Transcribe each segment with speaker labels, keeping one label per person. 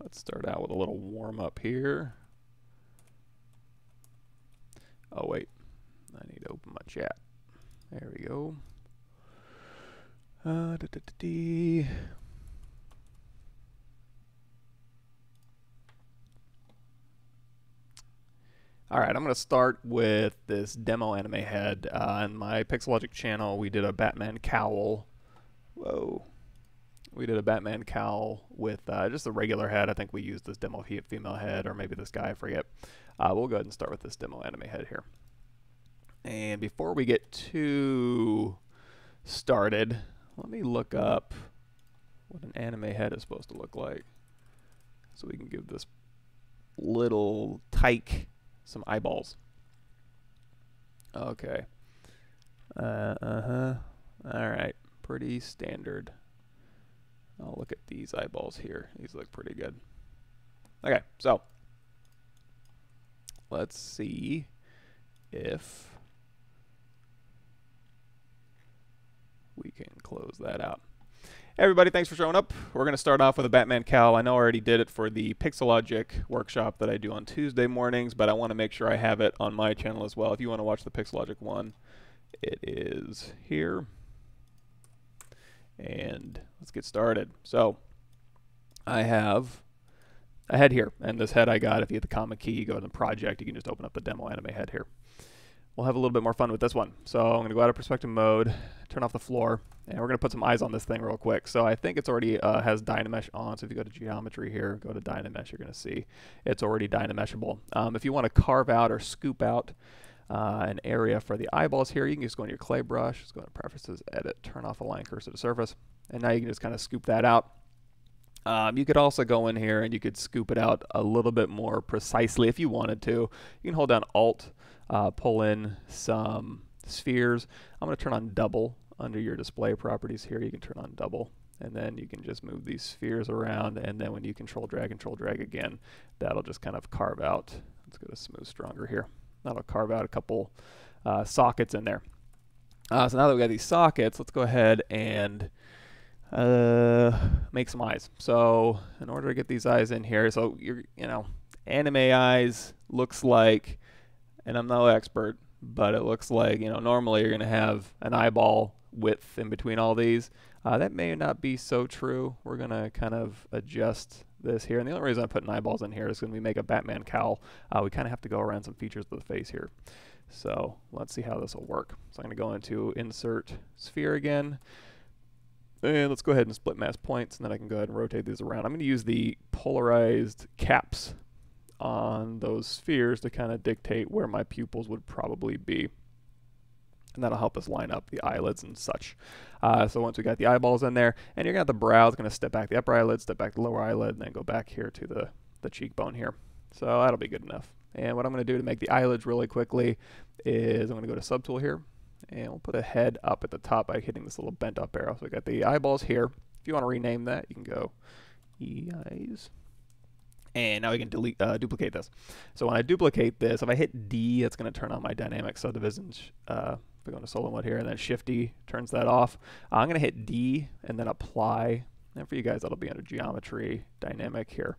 Speaker 1: Let's start out with a little warm up here. Oh wait, I need to open my chat. There we go. All right, I'm going to start with this demo anime head. On my Pixelogic channel, we did a Batman Cowl. Whoa. We did a Batman Cowl with just a regular head. I think we used this demo female head, or maybe this guy, I forget. We'll go ahead and start with this demo anime head here. And before we get too started, let me look up what an anime head is supposed to look like, so we can give this little tyke some eyeballs. Okay. All right. Pretty standard. I'll look at these eyeballs here. These look pretty good. Okay, so let's see if we can close that out. Hey everybody, thanks for showing up. We're going to start off with a Batman Cowl. I know I already did it for the Pixelogic workshop that I do on Tuesday mornings, but I want to make sure I have it on my channel as well. If you want to watch the Pixelogic one, it is here. And let's get started. So I have a head here, and this head I got, if you hit the comma key, you go to the project, you can just open up the demo anime head here. We'll have a little bit more fun with this one. So I'm going to go out of perspective mode, turn off the floor, and we're going to put some eyes on this thing real quick. So I think it's already has Dynamesh on. So if you go to geometry here, go to Dynamesh, you're going to see it's already Dynameshable. If you want to carve out or scoop out an area for the eyeballs here, you can just go in your clay brush, just go to preferences, edit, turn off align cursor to surface, and now you can just kind of scoop that out. You could also go in here and you could scoop it out a little bit more precisely if you wanted to. You can hold down Alt, pull in some spheres. I'm going to turn on double under your display properties here. You can turn on double, and then you can just move these spheres around, and then when you control drag again, that'll just kind of carve out. Let's go to smooth stronger here. That'll carve out a couple sockets in there. So now that we got these sockets, let's go ahead and make some eyes. So in order to get these eyes in here, so anime eyes looks like, and I'm no expert, but it looks like, normally you're going to have an eyeball width in between all these. That may not be so true. We're going to kind of adjust this here. And the only reason I'm putting eyeballs in here is when we make a Batman Cowl, we kind of have to go around some features of the face here. So let's see how this will work. So I'm going to go into Insert Sphere again. And let's go ahead and split mask points, and then I can go ahead and rotate these around. I'm going to use the polarized caps on those spheres to kind of dictate where my pupils would probably be. And that'll help us line up the eyelids and such. So once we got the eyeballs in there, and you're going to have the brows, going to step back the upper eyelid, step back the lower eyelid, and then go back here to the cheekbone here. So that'll be good enough. And what I'm going to do to make the eyelids really quickly is I'm going to go to Subtool here, and we'll put a head up at the top by hitting this little bent up arrow. So we got the eyeballs here. If you want to rename that, you can go eyes. And now we can duplicate this. So when I duplicate this, if I hit D, it's going to turn on my dynamic subdivisions. If we go into solo mode here, and then Shift D turns that off. I'm going to hit D and then apply. And for you guys, that'll be under geometry, dynamic here.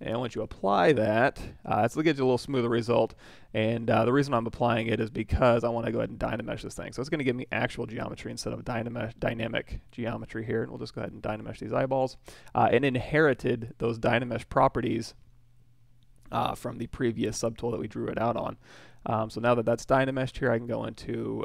Speaker 1: And once you apply that, it's going to get you a little smoother result. And the reason I'm applying it is because I want to go ahead and Dynamesh this thing. So it's going to give me actual geometry instead of dynamic geometry here. And we'll just go ahead and Dynamesh these eyeballs. And inherited those Dynamesh properties from the previous subtool that we drew it out on. So now that that's Dynameshed here, I can go into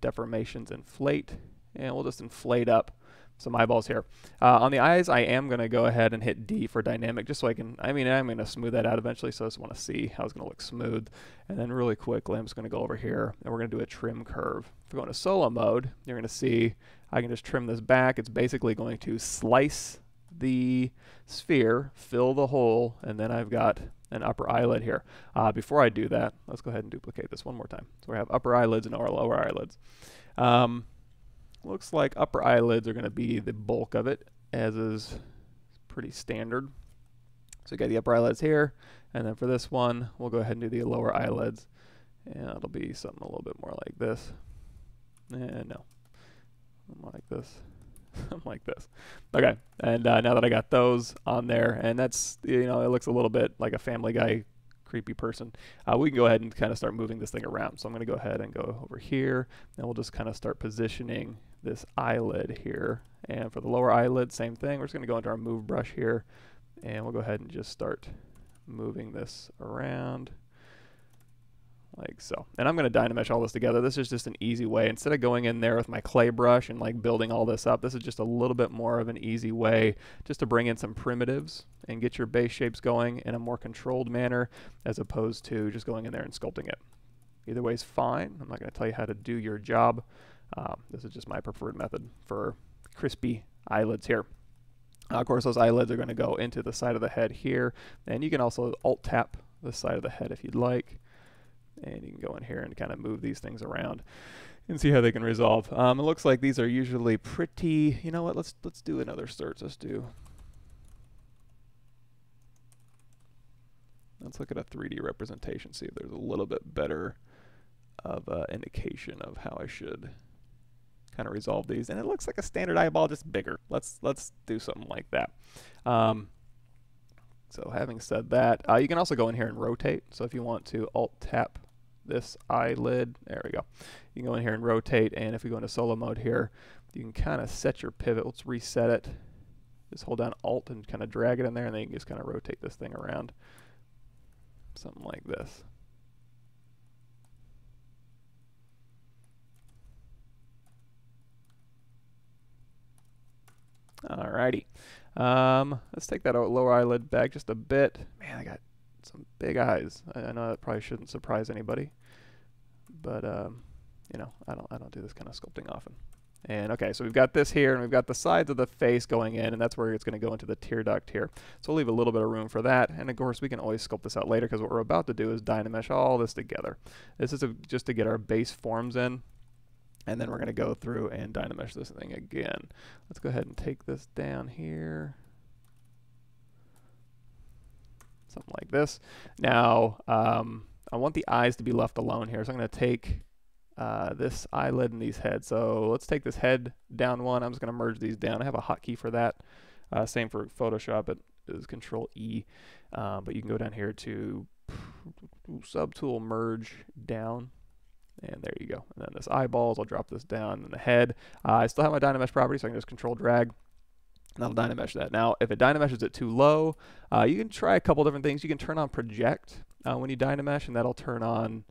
Speaker 1: Deformations, Inflate. And we'll just inflate up some eyeballs here. On the eyes, I am going to go ahead and hit D for dynamic, just so I can, I'm going to smooth that out eventually, so I just want to see how it's going to look smooth. And then really quickly, I'm just going to go over here, and we're going to do a trim curve. If we go into solo mode, you're going to see I can just trim this back. It's basically going to slice the sphere, fill the hole, and then I've got an upper eyelid here. Before I do that, let's go ahead and duplicate this one more time. So we have upper eyelids and lower eyelids. Looks like upper eyelids are going to be the bulk of it, as is pretty standard. So we got the upper eyelids here, and then for this one, we'll go ahead and do the lower eyelids, and it'll be something a little bit more like this. And no, more like this. something like this. Okay, and now that I got those on there, and that's, you know, it looks a little bit like a Family Guy creepy person, we can go ahead and kind of start moving this thing around. So I'm going to go ahead and go over here, and we'll just kind of start positioning this eyelid here. And for the lower eyelid, same thing. We're just going to go into our move brush here, and we'll go ahead and just start moving this around like so. And I'm going to Dynamesh all this together. This is just an easy way. Instead of going in there with my clay brush and like building all this up, this is just a little bit more of an easy way just to bring in some primitives and get your base shapes going in a more controlled manner, as opposed to just going in there and sculpting it. Either way is fine. I'm not going to tell you how to do your job. This is just my preferred method for crispy eyelids here. Of course, those eyelids are going to go into the side of the head here, and you can also alt-tap the side of the head if you'd like. And you can go in here and kind of move these things around and see how they can resolve. It looks like these are usually pretty, you know what, let's do another search. Let's look at a 3D representation, see if there's a little bit better of an indication of how I should kind of resolve these. And it looks like a standard eyeball, just bigger. Let's do something like that. So having said that, you can also go in here and rotate. So if you want to alt-tap this eyelid, there we go. You can go in here and rotate, and if we go into solo mode here, you can kind of set your pivot. Let's reset it. Just hold down Alt and kind of drag it in there, and then you can just kind of rotate this thing around. Something like this. Alrighty. Let's take that lower eyelid back just a bit. Man, I got some big eyes. I know that probably shouldn't surprise anybody, but you know, I don't do this kind of sculpting often. And okay, so we've got this here, and we've got the sides of the face going in, and that's where it's going to go into the tear duct here. So we'll leave a little bit of room for that, and of course we can always sculpt this out later, because what we're about to do is Dynamesh all this together. This is just to get our base forms in, and then we're going to go through and Dynamesh this thing again. Let's go ahead and take this down here. Something like this. Now, I want the eyes to be left alone here, so I'm going to take this eyelid and these heads. So let's take this head down one. I'm just going to merge these down. I have a hotkey for that. Same for Photoshop. It is Control E. But you can go down here to Subtool Merge Down. And there you go. And then this eyeballs, I'll drop this down. And the head, I still have my Dynamesh property, so I can just Control Drag. And that'll Dynamesh that. Now, if it Dynameshes it too low, you can try a couple different things. You can turn on Project when you Dynamesh, and that'll turn on,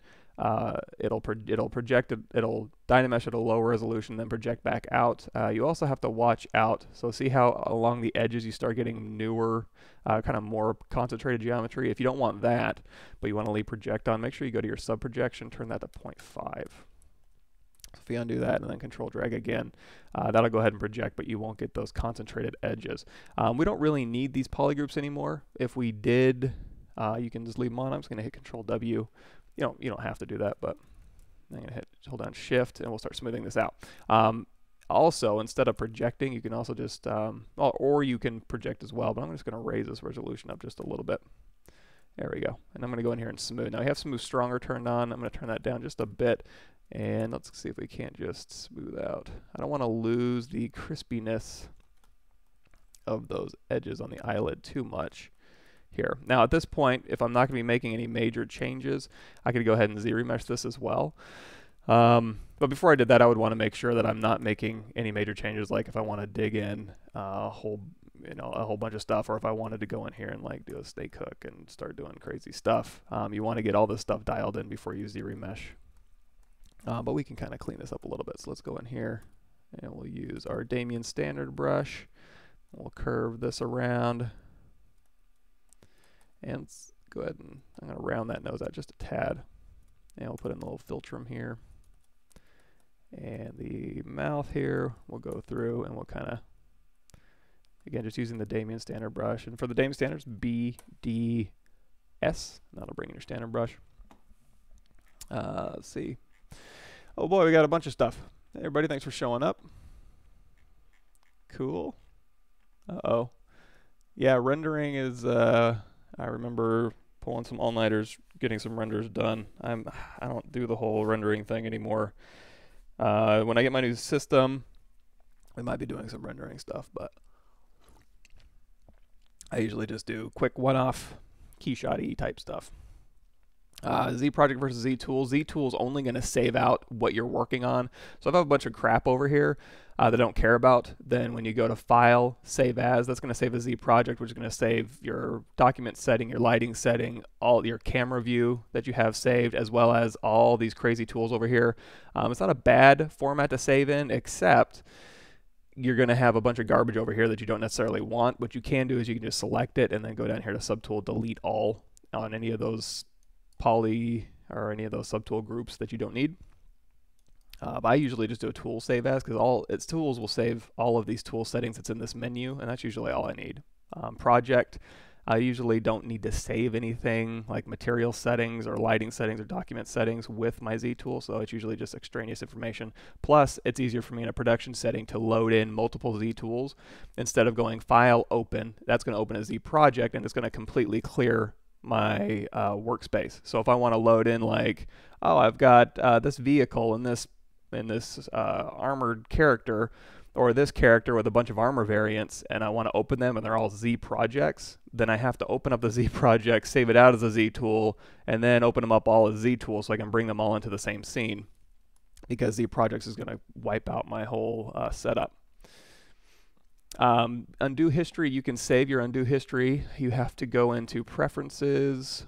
Speaker 1: it'll Dynamesh at a low resolution, then project back out. You also have to watch out. So see how along the edges you start getting newer, kind of more concentrated geometry. If you don't want that, but you want to leave Project on, make sure you go to your sub-projection, turn that to 0.5. If you undo that and then Control Drag again, that'll go ahead and project, but you won't get those concentrated edges. We don't really need these polygroups anymore. If we did, you can just leave them on. I'm just going to hit Control W. You don't have to do that, but I'm going to hold down Shift, and we'll start smoothing this out. Also, instead of projecting, you can also just, or you can project as well, but I'm just going to raise this resolution up just a little bit. There we go. And I'm going to go in here and smooth. Now we have Smooth Stronger turned on. I'm going to turn that down just a bit. And let's see if we can't just smooth out. I don't want to lose the crispiness of those edges on the eyelid too much here. Now at this point, if I'm not going to be making any major changes, I could go ahead and Z-remesh this as well. But before I did that, I would want to make sure that I'm not making any major changes, like if I want to dig in a whole bunch of stuff, or if I wanted to go in here and like do a snake hook and start doing crazy stuff. You want to get all this stuff dialed in before you Z-remesh. But we can kind of clean this up a little bit. So let's go in here, and we'll use our Damien Standard brush. We'll curve this around. And let's go ahead and I'm going to round that nose out just a tad. And we'll put in a little philtrum here. And the mouth here, we'll go through and we'll kind of, again, just using the Damien Standard brush. And for the Damien Standards, B, D, S. That'll bring in your standard brush. Let's see. Oh boy, we got a bunch of stuff. Hey everybody, thanks for showing up. Cool. Uh-oh. Yeah, rendering is, I remember pulling some all-nighters, getting some renders done. I don't do the whole rendering thing anymore. When I get my new system, we might be doing some rendering stuff, but I usually just do quick one-off keyshot-y type stuff. Z project versus Z tool. Z tool is only going to save out what you're working on. So if I have a bunch of crap over here that I don't care about, then when you go to File, Save As, that's going to save a Z project, which is going to save your document setting, your lighting setting, all your camera view that you have saved, as well as all these crazy tools over here. It's not a bad format to save in, except you're going to have a bunch of garbage over here that you don't necessarily want. What you can do is you can just select it and then go down here to Subtool, delete all on any of those poly or any of those subtool groups that you don't need. But I usually just do a tool save as, because all its tools will save all of these tool settings that's in this menu, and that's usually all I need. Project, I usually don't need to save anything like material settings or lighting settings or document settings with my Z tool, so it's usually just extraneous information. Plus, it's easier for me in a production setting to load in multiple Z tools instead of going File, Open. That's going to open a Z project, and it's going to completely clear my workspace. So if I want to load in, like, oh, I've got this vehicle and this armored character, or this character with a bunch of armor variants, and I want to open them and they're all Z projects, then I have to open up the Z project, save it out as a Z tool, and then open them up all as Z tools so I can bring them all into the same scene, because Z projects is going to wipe out my whole setup. Undo history, you can save your undo history. You have to go into preferences,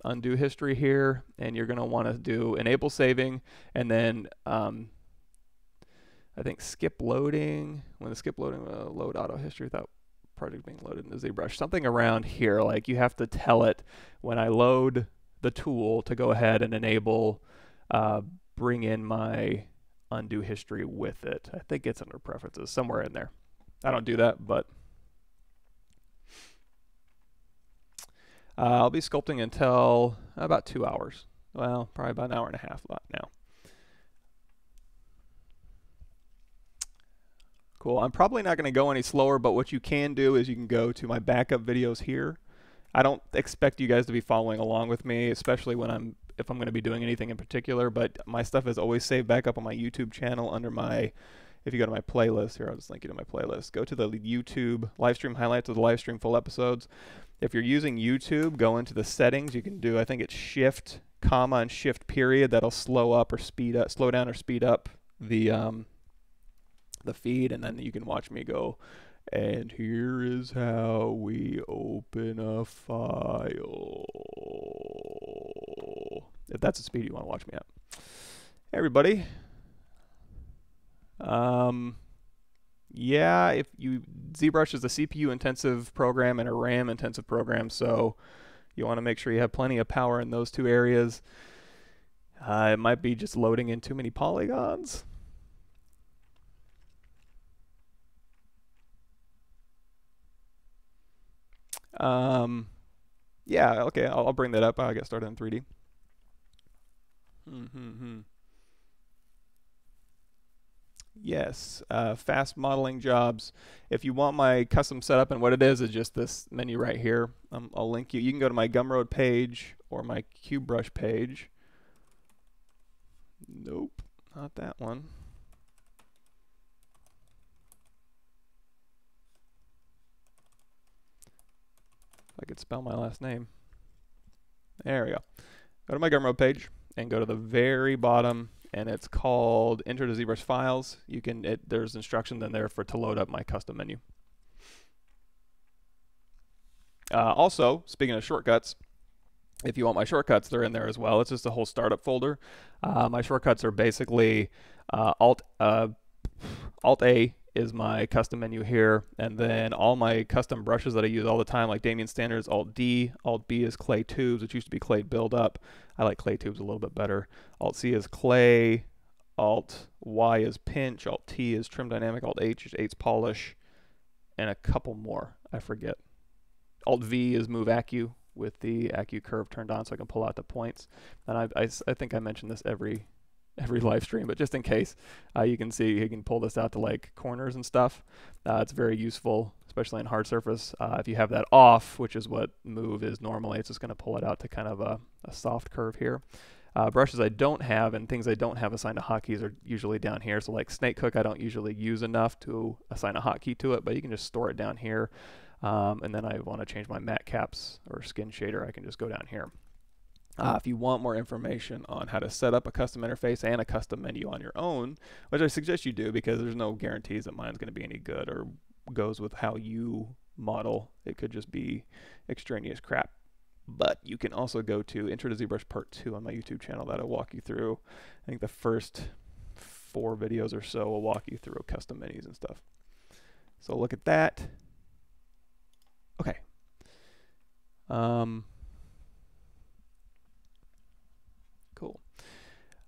Speaker 1: undo history here, and you're going to want to do enable saving, and then I think skip loading. When the skip loading will load auto history without project being loaded into ZBrush. Something around here, like you have to tell it when I load the tool to go ahead and enable bring in my undo history with it. I think it's under preferences, somewhere in there. I don't do that, but I'll be sculpting until about 2 hours. Well, probably about an hour and a half now. Cool. I'm probably not going to go any slower, but what you can do is you can go to my backup videos here. I don't expect you guys to be following along with me, especially when if I'm going to be doing anything in particular, but my stuff is always saved back up on my YouTube channel under my, if you go to my playlist here, I'll just link you to my playlist. Go to the YouTube live stream highlights of the live stream full episodes. If you're using YouTube, go into the settings. You can do, I think it's Shift, comma, and Shift period. That'll slow up or speed up, slow down or speed up the feed, and then you can watch me go, and here is how we open a file. If that's the speed you want to watch me at. Hey everybody. Yeah, if you ZBrush is a CPU intensive program and a RAM intensive program, so you want to make sure you have plenty of power in those two areas. It might be just loading in too many polygons. Yeah, okay, I'll bring that up. I'll get started in 3D. Yes, fast modeling jobs. If you want my custom setup, and what it is just this menu right here. I'll link you. You can go to my Gumroad page or my QBrush page. Nope, not that one. If I could spell my last name. There we go. Go to my Gumroad page and go to the very bottom, and it's called Enter to ZBrush Files. You can there's instructions in there to load up my custom menu. Also, speaking of shortcuts, if you want my shortcuts, they're in there as well. It's just a whole startup folder. My shortcuts are basically Alt A is my custom menu here, and then all my custom brushes that I use all the time, like Damien Standards, Alt D, Alt B is clay tubes, which used to be clay buildup. I like clay tubes a little bit better. Alt C is clay, Alt Y is pinch, Alt T is trim dynamic, Alt H is H polish, and a couple more, I forget. Alt V is move Acu with the Acu curve turned on so I can pull out the points. And I think I mentioned this every live stream, but just in case, you can see you can pull this out to like corners and stuff. It's very useful, especially in hard surface. If you have that off, which is what move is normally, it's just going to pull it out to kind of a soft curve here. Brushes I don't have and things I don't have assigned to hotkeys are usually down here. So like Snake Hook I don't usually use enough to assign a hotkey to it, but you can just store it down here. And then I want to change my matte caps or skin shader, I can just go down here. If you want more information on how to set up a custom interface and a custom menu on your own, which I suggest you do because there's no guarantees that mine's going to be any good or goes with how you model. It could just be extraneous crap. But you can also go to Intro to ZBrush Part 2 on my YouTube channel. That'll walk you through, I think the first 4 videos or so will walk you through custom menus and stuff. So look at that. Okay. Cool.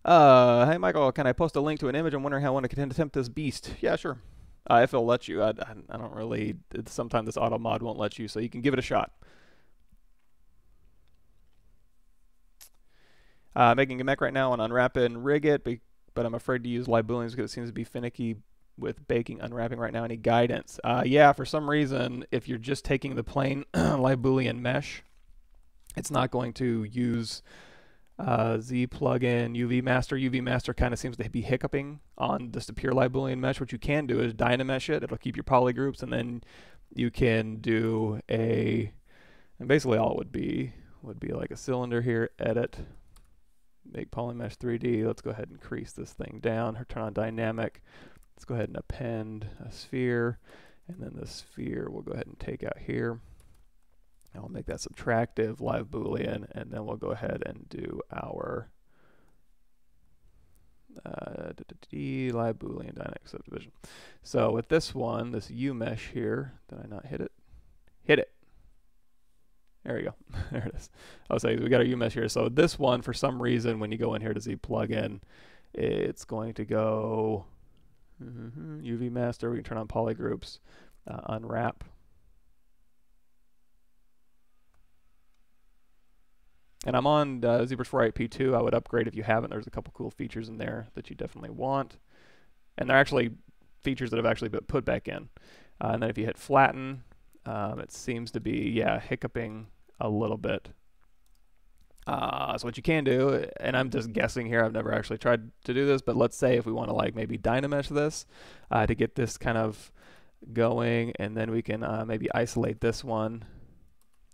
Speaker 1: Hey Michael, can I post a link to an image? I'm wondering how I want to attempt this beast. Yeah, sure. If it'll let you. I don't really, sometimes this auto mod won't let you, so you can give it a shot. Making a mech right now and unwrap it and rig it, but I'm afraid to use live booleans because it seems to be finicky with baking, unwrapping right now. Any guidance? Yeah, for some reason, if you're just taking the plain live boolean mesh, it's not going to use Z plugin, UV Master. UV Master kind of seems to be hiccuping on just a pure live boolean mesh. What you can do is dynamesh it. It'll keep your polygroups, and then you can do and basically all it would be like a cylinder here, edit, make polymesh 3D. Let's go ahead and crease this thing down, or turn on dynamic. Let's go ahead and append a sphere, and then the sphere we'll go ahead and take out here. And we'll make that subtractive live boolean, and then we'll go ahead and do our live boolean dynamic subdivision. So with this one, this U mesh here, did I not hit it? Hit it. There we go. There it is. I'll say we got our U mesh here. So this one, for some reason, when you go in here to Z plugin, it's going to go UV Master. We can turn on polygroups, unwrap. And I'm on ZBrush 4 P2. I would upgrade if you haven't. There's a couple cool features in there that you definitely want. And they're actually features that have actually been put back in. And then if you hit flatten, it seems to be, yeah, hiccuping a little bit. So what you can do, and I'm just guessing here, I've never actually tried to do this, but let's say if we want to like maybe dynamesh this to get this kind of going, and then we can maybe isolate this one,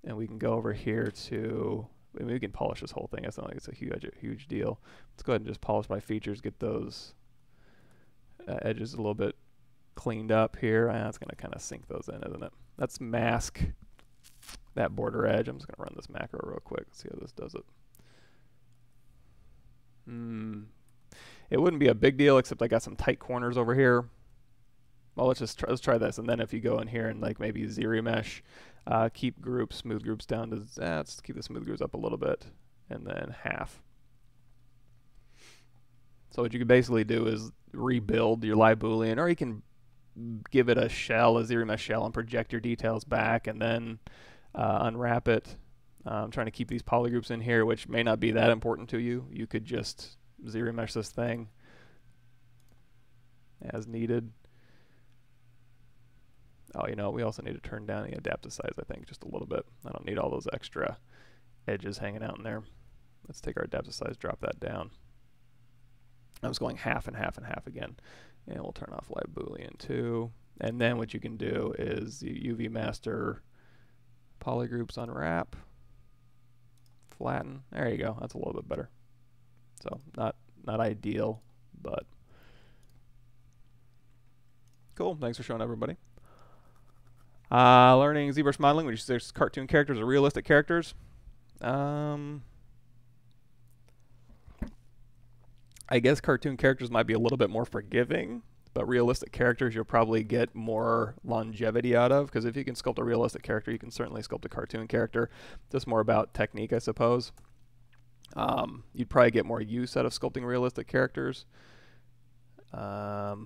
Speaker 1: and we can go over here to, we can polish this whole thing. It's not like it's a huge deal. Let's go ahead and just polish by features, get those edges a little bit cleaned up here. It's going to kind of sink those in, isn't it? Let's mask that border edge. I'm just going to run this macro real quick. See how this does it. It wouldn't be a big deal, except I got some tight corners over here. Well, let's try this. And then if you go in here and like maybe zero mesh, keep groups, smooth groups down to, let's keep the smooth groups up a little bit, and then half. So what you can basically do is rebuild your live boolean, or you can give it a shell, a zero mesh shell, and project your details back, and then unwrap it. I'm trying to keep these polygroups in here, which may not be that important to you. You could just zero mesh this thing as needed. Oh, you know, we also need to turn down the adaptive size, I think, just a little bit. I don't need all those extra edges hanging out in there. Let's take our adaptive size, drop that down. I was going half and half and half again. And we'll turn off live boolean too. And then what you can do is the UV Master polygroups unwrap, flatten. There you go. That's a little bit better. So not ideal, but cool. Thanks for showing everybody. Learning ZBrush modeling, which is cartoon characters or realistic characters. I guess cartoon characters might be a little bit more forgiving, but realistic characters you'll probably get more longevity out of, because if you can sculpt a realistic character, you can certainly sculpt a cartoon character. Just more about technique, I suppose. You'd probably get more use out of sculpting realistic characters. But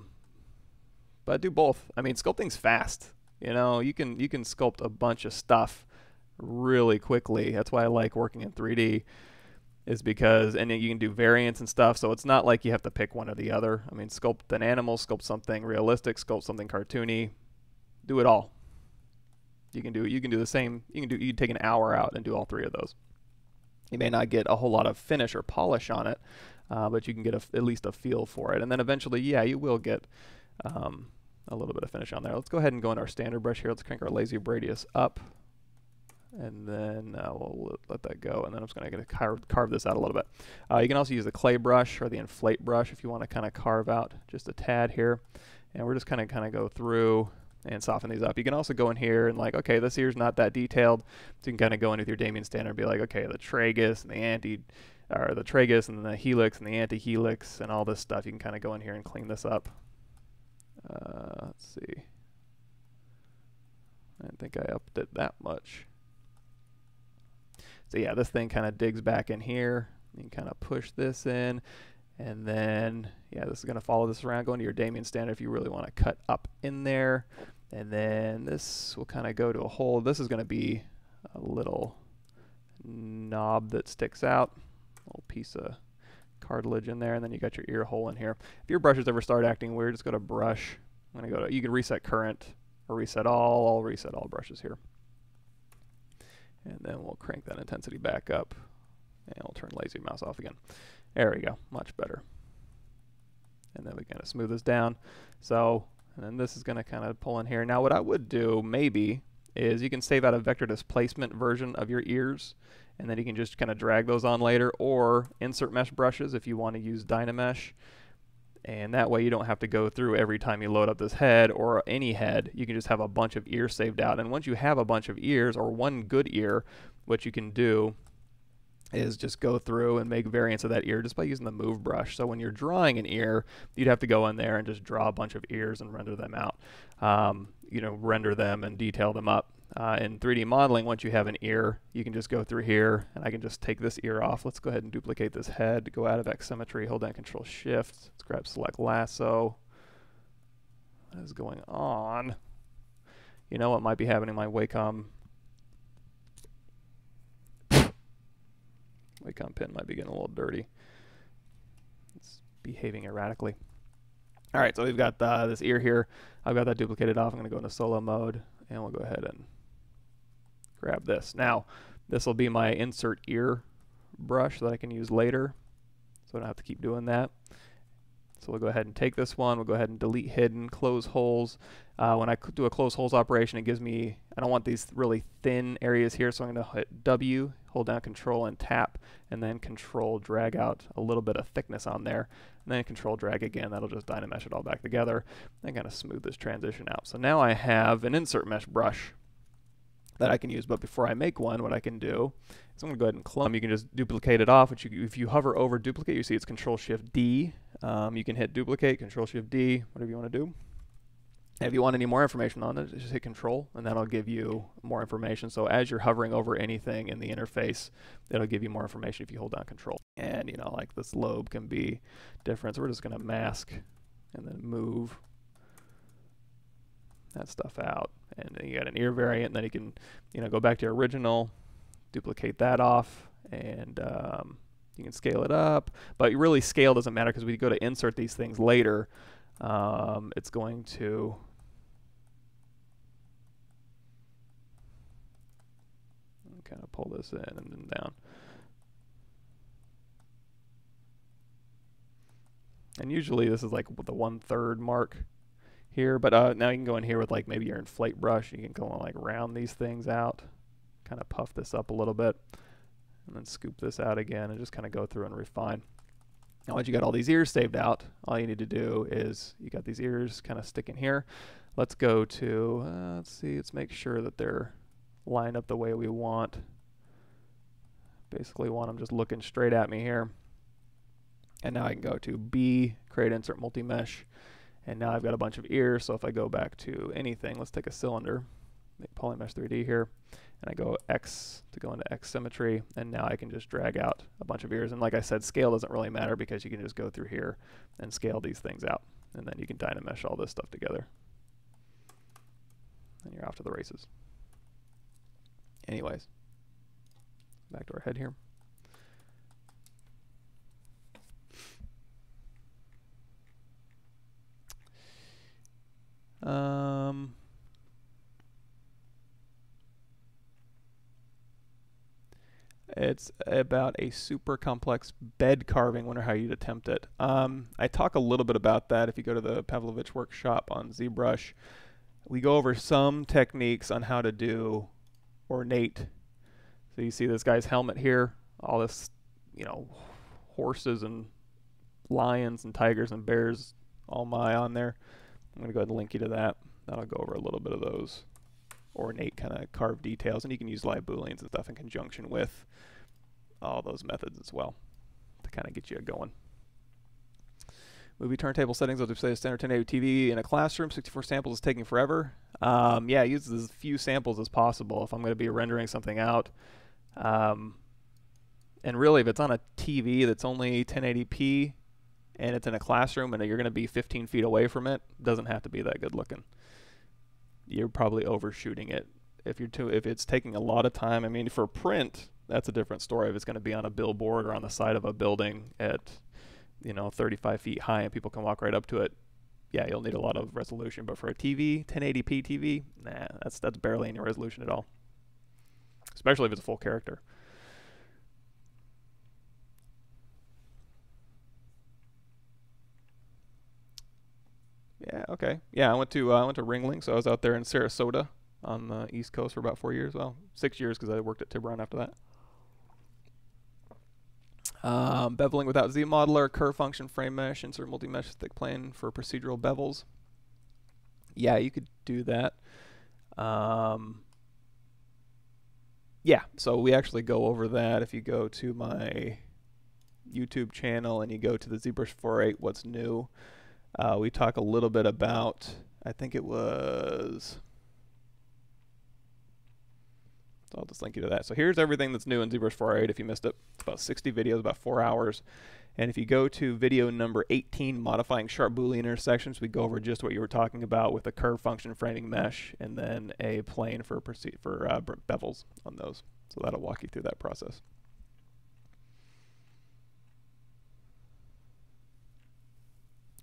Speaker 1: do both. I mean, sculpting's fast. You know, you can sculpt a bunch of stuff really quickly. That's why I like working in 3D. Is because, and you can do variants and stuff, so it's not like you have to pick one or the other. I mean, sculpt an animal, sculpt something realistic, sculpt something cartoony, do it all. You can do the same. You can take an hour out and do all three of those. You may not get a whole lot of finish or polish on it, but you can get at least a feel for it. And then eventually, yeah, you will get a little bit of finish on there. Let's go ahead and go into our standard brush here. Let's crank our lazy radius up. And then we'll let that go. And then I'm just going to carve this out a little bit. You can also use the clay brush or the inflate brush if you want to kind of carve out just a tad here. And we're just kind of go through and soften these up. You can also go in here and like, okay, this here's not that detailed. So you can kind of go in with your Damien standard and be like, okay, the tragus and the tragus and then the helix and the anti-helix and all this stuff. You can kind of go in here and clean this up. Let's see. I didn't think I upped it that much. So yeah, this thing kind of digs back in here. You can kind of push this in, and then yeah, this is going to follow this around, go into your Damien standard if you really want to cut up in there. And then this will kind of go to a hole. This is going to be a little knob that sticks out, a little piece of cartilage in there, and then you got your ear hole in here. If your brushes ever start acting weird, just go to brush. I'm going to go to, you can reset current or reset all. I'll reset all brushes here. And then we'll crank that intensity back up, and we'll turn lazy mouse off again. There we go, much better. And then we kind of smooth this down. So, and then this is going to kind of pull in here. Now what I would do maybe is you can save out a vector displacement version of your ears, and then you can just kind of drag those on later, or insert mesh brushes if you want to use Dynamesh. And that way you don't have to go through every time you load up this head or any head. You can just have a bunch of ears saved out. And once you have a bunch of ears, or one good ear, what you can do is just go through and make variants of that ear just by using the move brush. So when you're drawing an ear, you'd have to go in there and just draw a bunch of ears and render them out. You know, render them and detail them up. In 3D modeling, once you have an ear, you can just go through here, and I can just take this ear off. Let's go ahead and duplicate this head, go out of X symmetry, hold down Control Shift, let's grab Select Lasso. What is going on? You know what might be happening? My Wacom pin might be getting a little dirty. It's behaving erratically. All right, so we've got this ear here. I've got that duplicated off. I'm going to go into solo mode, and we'll go ahead and grab this. Now, this will be my insert ear brush that I can use later, so I don't have to keep doing that. So we'll go ahead and take this one. We'll go ahead and delete hidden, close holes. When I do a close holes operation, it gives me, I don't want these really thin areas here, so I'm going to hit W, hold down Control and tap, and then Control drag out a little bit of thickness on there, and then Control drag again. That'll just Dynamesh it all back together and kind of smooth this transition out. So now I have an insert mesh brush that I can use, but before I make one, what I can do is I'm going to go ahead and clone. You can just duplicate it off, which if you hover over duplicate, you see it's Control-Shift-D. You can hit duplicate, Control-Shift-D, whatever you want to do. And if you want any more information on it, just hit Control, and that'll give you more information. So as you're hovering over anything in the interface, it'll give you more information if you hold down Control. And, you know, like this lobe can be different, so we're just going to mask and then move that stuff out. And then you got an ear variant, and then you can, you know, go back to your original, duplicate that off, and you can scale it up. But really, scale doesn't matter because we go to insert these things later. It's going to kind of pull this in and then down. And usually this is like the 1/3 mark here, but now you can go in here with like maybe your inflate brush. You can go and like round these things out, kind of puff this up a little bit, and then scoop this out again and just kind of go through and refine. Now once you got all these ears saved out, all you need to do is, you got these ears kind of sticking here. Let's go to, let's see, let's make sure that they're lined up the way we want. Basically want them just looking straight at me here. And now I can go to B, create insert multi-mesh. And now I've got a bunch of ears, so if I go back to anything, let's take a cylinder, make Polymesh 3D here, and I go X to go into X symmetry, and now I can just drag out a bunch of ears. And like I said, scale doesn't really matter because you can just go through here and scale these things out, and then you can Dynamesh all this stuff together. And you're off to the races. Anyways, back to our head here. It's about a super complex bed carving. Wonder how you'd attempt it. I talk a little bit about that if you go to the Pavlovich workshop on ZBrush. We go over some techniques on how to do ornate. So you see this guy's helmet here, all this, you know, horses and lions and tigers and bears, all my on there. I'm going to go ahead and link you to that. That'll go over a little bit of those ornate kind of carved details, and you can use live booleans and stuff in conjunction with all those methods as well to kind of get you going. Movie turntable settings, I'll just say standard 1080 TV in a classroom, 64 samples is taking forever. Yeah, use as few samples as possible if I'm going to be rendering something out. And really, if it's on a TV that's only 1080p and it's in a classroom and you're going to be 15 feet away from it, doesn't have to be that good looking. You're probably overshooting it. If it's taking a lot of time, I mean, for print, that's a different story. If it's going to be on a billboard or on the side of a building at, you know, 35 feet high and people can walk right up to it, yeah, you'll need a lot of resolution. But for a TV, 1080p TV, nah, that's barely any resolution at all, especially if it's a full character. Yeah, okay. Yeah, I went to Ringling, so I was out there in Sarasota on the East Coast for about 4 years. Well, 6 years because I worked at Tiburon after that. Beveling without Zmodeler, curve function, frame mesh, insert multi-mesh thick plane for procedural bevels. Yeah, you could do that. Yeah, so we actually go over that if you go to my YouTube channel and you go to the ZBrush 4.8 What's New. We talk a little bit about, I think it was, so I'll just link you to that. So here's everything that's new in ZBrush 4.8 if you missed it. It's about 60 videos, about 4 hours. And if you go to video number 18, modifying sharp Boolean intersections, we go over just what you were talking about with a curve function framing mesh and then a plane for bevels on those. So that'll walk you through that process.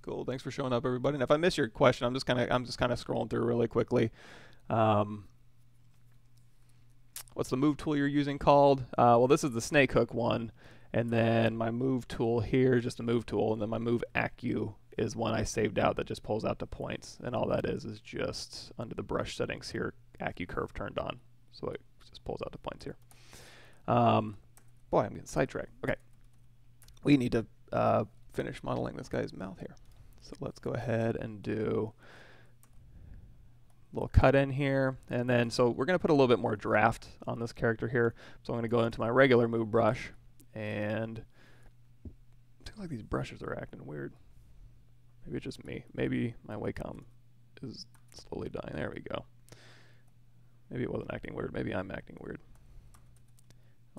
Speaker 1: Cool. Thanks for showing up, everybody. And if I miss your question, I'm just kind of scrolling through really quickly. What's the move tool you're using called? Well, this is the snake hook one, and then my move tool here is just a move tool, and then my move Acu is one I saved out that just pulls out to points, and all that is just under the brush settings here, Acu curve turned on, so it just pulls out to points here. Boy, I'm getting sidetracked. Okay, we need to finish modeling this guy's mouth here. So let's go ahead and do a little cut in here. And then, so we're going to put a little bit more draft on this character here. So I'm going to go into my regular move brush. And it seems like these brushes are acting weird. Maybe it's just me. Maybe my Wacom is slowly dying. There we go. Maybe it wasn't acting weird. Maybe I'm acting weird.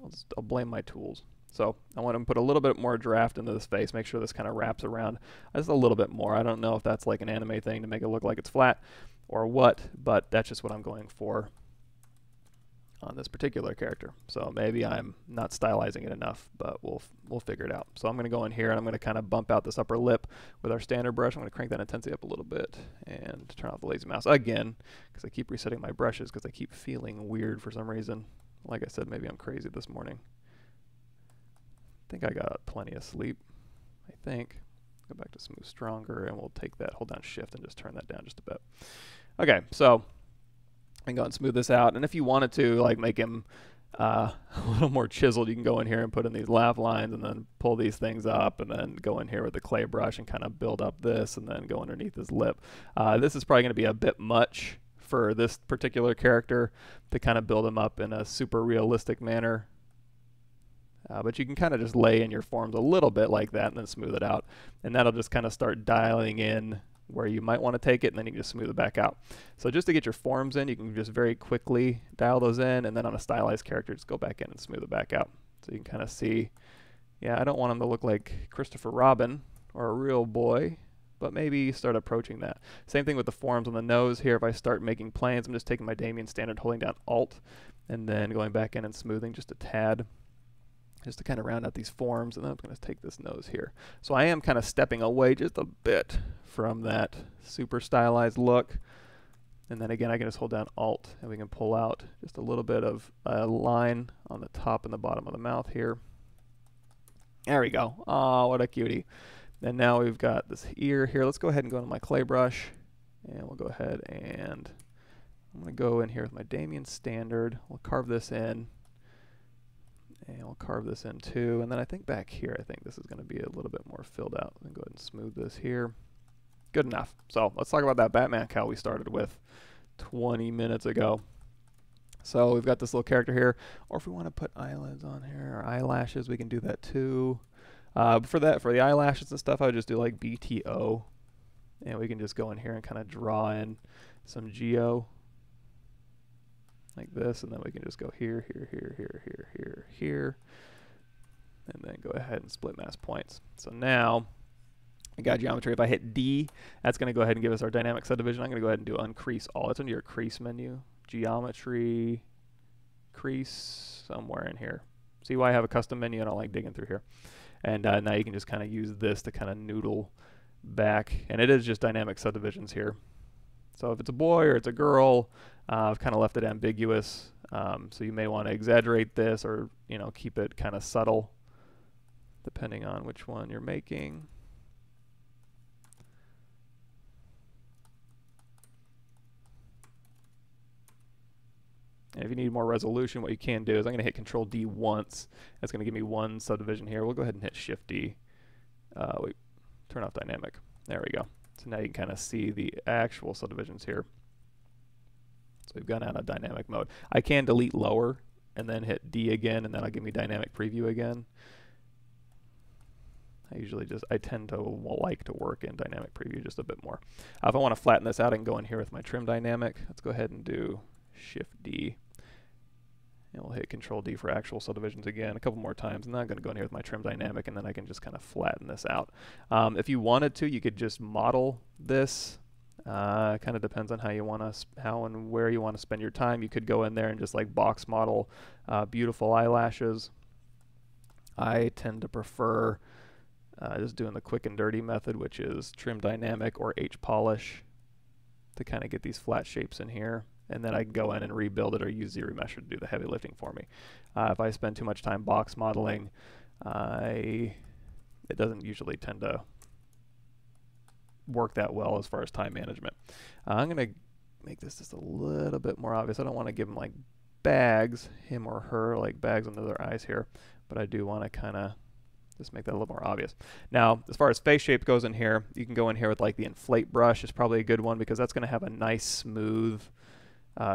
Speaker 1: I'll blame my tools. So I want to put a little bit more draft into this face, make sure this kind of wraps around just a little bit more. I don't know if that's like an anime thing to make it look like it's flat or what, but that's just what I'm going for on this particular character. So maybe I'm not stylizing it enough, but we'll figure it out. So I'm going to go in here and I'm going to kind of bump out this upper lip with our standard brush. I'm going to crank that intensity up a little bit and turn off the lazy mouse again because I keep resetting my brushes because I keep feeling weird for some reason. Like I said, maybe I'm crazy this morning. I think I got plenty of sleep. I think. Go back to smooth stronger and we'll take that, hold down shift and just turn that down just a bit. Okay, so I can go and smooth this out. And if you wanted to like make him a little more chiseled, you can go in here and put in these laugh lines and then pull these things up and then go in here with the clay brush and kind of build up this and then go underneath his lip. This is probably going to be a bit much for this particular character to kind of build him up in a super realistic manner. But you can kind of just lay in your forms a little bit like that and then smooth it out. And that'll just kind of start dialing in where you might want to take it, and then you can just smooth it back out. So just to get your forms in, you can just very quickly dial those in, and then on a stylized character, just go back in and smooth it back out. So you can kind of see, yeah, I don't want him to look like Christopher Robin or a real boy, but maybe start approaching that. Same thing with the forms on the nose here. If I start making planes, I'm just taking my Damien standard, holding down Alt, and then going back in and smoothing just a tad, just to kind of round out these forms. And then I'm going to take this nose here. So I am kind of stepping away just a bit from that super stylized look. And then again, I can just hold down Alt, and we can pull out just a little bit of a line on the top and the bottom of the mouth here. There we go. Oh, what a cutie. And now we've got this ear here. Let's go ahead and go into my clay brush, and we'll go ahead and I'm going to go in here with my Damien Standard. We'll carve this in, and we'll carve this in too. And then I think back here, I think this is going to be a little bit more filled out. Go ahead and smooth this here. Good enough. So let's talk about that Batman cowl we started with 20 minutes ago. So we've got this little character here, or if we want to put eyelids on here or eyelashes, we can do that too. For the eyelashes and stuff, I would just do like BTO, and we can just go in here and kind of draw in some geo like this, and then we can just go here, here, here, here, here, here, here, and then go ahead and split mask points. So now I got geometry. If I hit D, that's going to go ahead and give us our dynamic subdivision. I'm going to go ahead and do uncrease all. It's under your crease menu. Geometry, crease, somewhere in here. See why I have a custom menu? I don't like digging through here. And now you can just kind of use this to kind of noodle back. And it is just dynamic subdivisions here. So if it's a boy or it's a girl, I've kind of left it ambiguous. So you may want to exaggerate this, or keep it kind of subtle, depending on which one you're making. And if you need more resolution, what you can do is I'm going to hit Control D once. That's going to give me one subdivision here. We'll go ahead and hit Shift D. Wait, turn off dynamic. There we go. So now you can kind of see the actual subdivisions here. So we've gone out of dynamic mode. I can delete lower and then hit D again, and that'll give me dynamic preview again. I tend to like to work in dynamic preview just a bit more. If I want to flatten this out, I can go in here with my trim dynamic. Let's go ahead and do Shift D. And we'll hit Control D for actual subdivisions again a couple more times. And then I'm going to go in here with my trim dynamic, and then I can just kind of flatten this out. If you wanted to, you could just model this. Kind of depends on how and where you want to spend your time. You could go in there and just like box model beautiful eyelashes. I tend to prefer just doing the quick and dirty method, which is trim dynamic or H polish, to kind of get these flat shapes in here. And then I can go in and rebuild it or use Zero Mesher to do the heavy lifting for me. If I spend too much time box modeling, it doesn't usually tend to work that well as far as time management. I'm going to make this just a little bit more obvious. I don't want to give him like bags, him or her, like bags under their eyes here, but I do want to kind of just make that a little more obvious. Now, as far as face shape goes in here, you can go in here with like the inflate brush is probably a good one, because that's going to have a nice smooth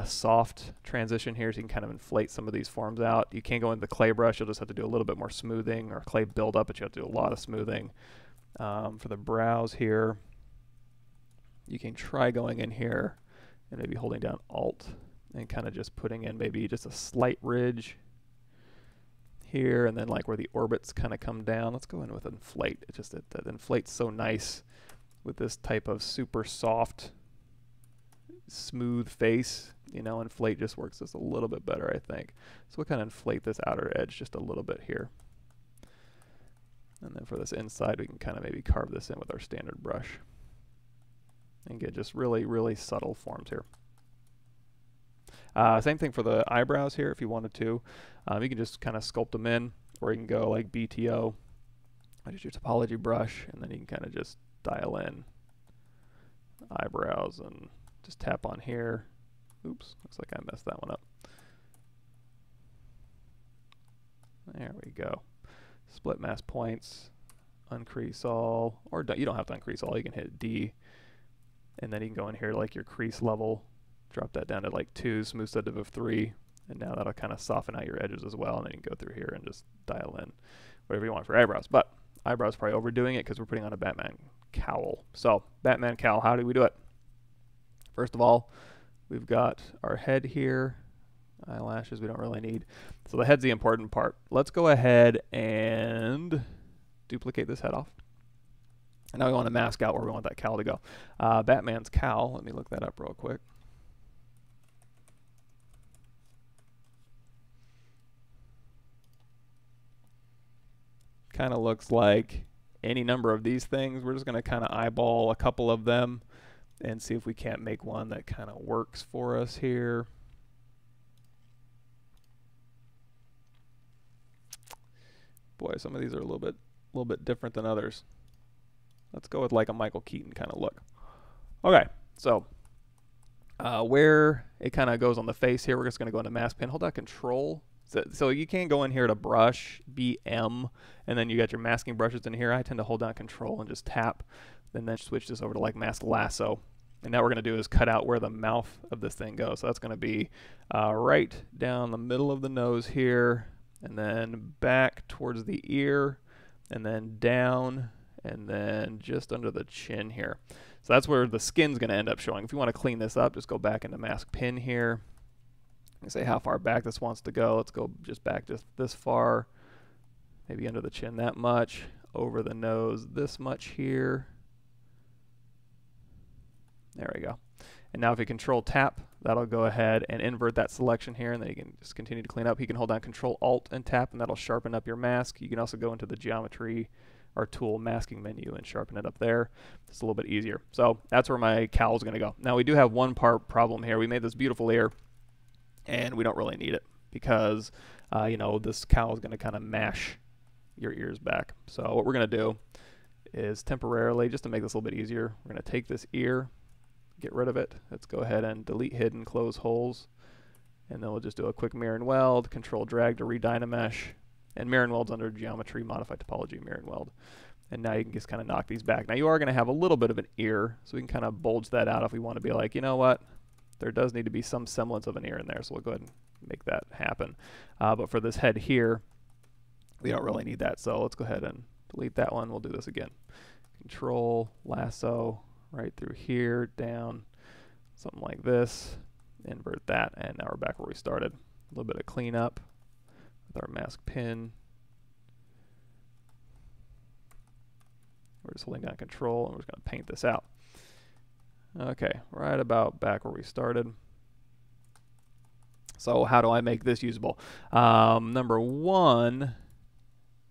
Speaker 1: soft transition here, so you can kind of inflate some of these forms out. You can't go into the clay brush. You'll just have to do a little bit more smoothing, or clay buildup, but you have to do a lot of smoothing. For the brows here, you can try going in here and maybe holding down Alt and kind of just putting in maybe just a slight ridge here, and then like where the orbits kind of come down. Let's go in with inflate. It's just that inflate's so nice with this type of super soft, smooth face. Inflate just works just a little bit better, I think. So we'll kind of inflate this outer edge just a little bit here. And then for this inside, we can kind of maybe carve this in with our standard brush and get just really, really subtle forms here. Same thing for the eyebrows here. If you wanted to, you can just kind of sculpt them in, or you can go like BTO, just your topology brush, and then you can kind of just dial in eyebrows and just tap on here. Oops, looks like I messed that one up. There we go. Split mask points, uncrease all, or you don't have to uncrease all. You can hit D, and then you can go in here like your crease level, drop that down to like 2, smooth subdiv of 3, and now that'll kind of soften out your edges as well. And then you can go through here and just dial in whatever you want for eyebrows. But eyebrows probably overdoing it because we're putting on a Batman cowl. So Batman cowl, how do we do it? First of all, we've got our head here. Eyelashes we don't really need. So the head's the important part. Let's go ahead and duplicate this head off. And now we want to mask out where we want that cowl to go. Batman's cowl, let me look that up real quick. Kind of looks like any number of these things. We're just going to kind of eyeball a couple of them and see if we can't make one that kind of works for us here. Boy, some of these are a little bit different than others. Let's go with like a Michael Keaton kind of look. Okay, so where it kind of goes on the face here, we're just going to go into mask pen. Hold down Control. So you can go in here to brush, BM, and then you got your masking brushes in here. I tend to hold down Control and just tap, and then switch this over to like Mask Lasso. And now what we're going to do is cut out where the mouth of this thing goes. So that's going to be right down the middle of the nose here, and then back towards the ear, and then down, and then just under the chin here. So that's where the skin's going to end up showing. If you want to clean this up, just go back into Mask Pin here. And say how far back this wants to go. Let's go just back just this far. Maybe under the chin that much. Over the nose this much here. There we go. And now if you Control Tap, that'll go ahead and invert that selection here, and then you can just continue to clean up. You can hold down Control Alt and tap, and that'll sharpen up your mask. You can also go into the geometry or tool masking menu and sharpen it up there. It's a little bit easier. So that's where my cowl is going to go. Now we do have one part problem here. We made this beautiful ear, and we don't really need it because you know, this cowl is going to kind of mash your ears back. So what we're going to do is temporarily, just to make this a little bit easier, we're going to take this ear, get rid of it. Let's go ahead and delete hidden, close holes, and then we'll just do a quick Miren Weld, Control Drag to redynamesh, and Miren Weld's under Geometry, Modify Topology, Miren Weld. And now you can just kind of knock these back. Now you are going to have a little bit of an ear, so we can kind of bulge that out if we want to be like, you know what, there does need to be some semblance of an ear in there, so we'll go ahead and make that happen. But for this head here, we don't really need that, so let's go ahead and delete that one. We'll do this again. Control, lasso, right through here, down, something like this, invert that, and now we're back where we started. A little bit of cleanup with our mask pin. We're just holding down Control, and we're just going to paint this out. Okay, right about back where we started. So how do I make this usable? Number one,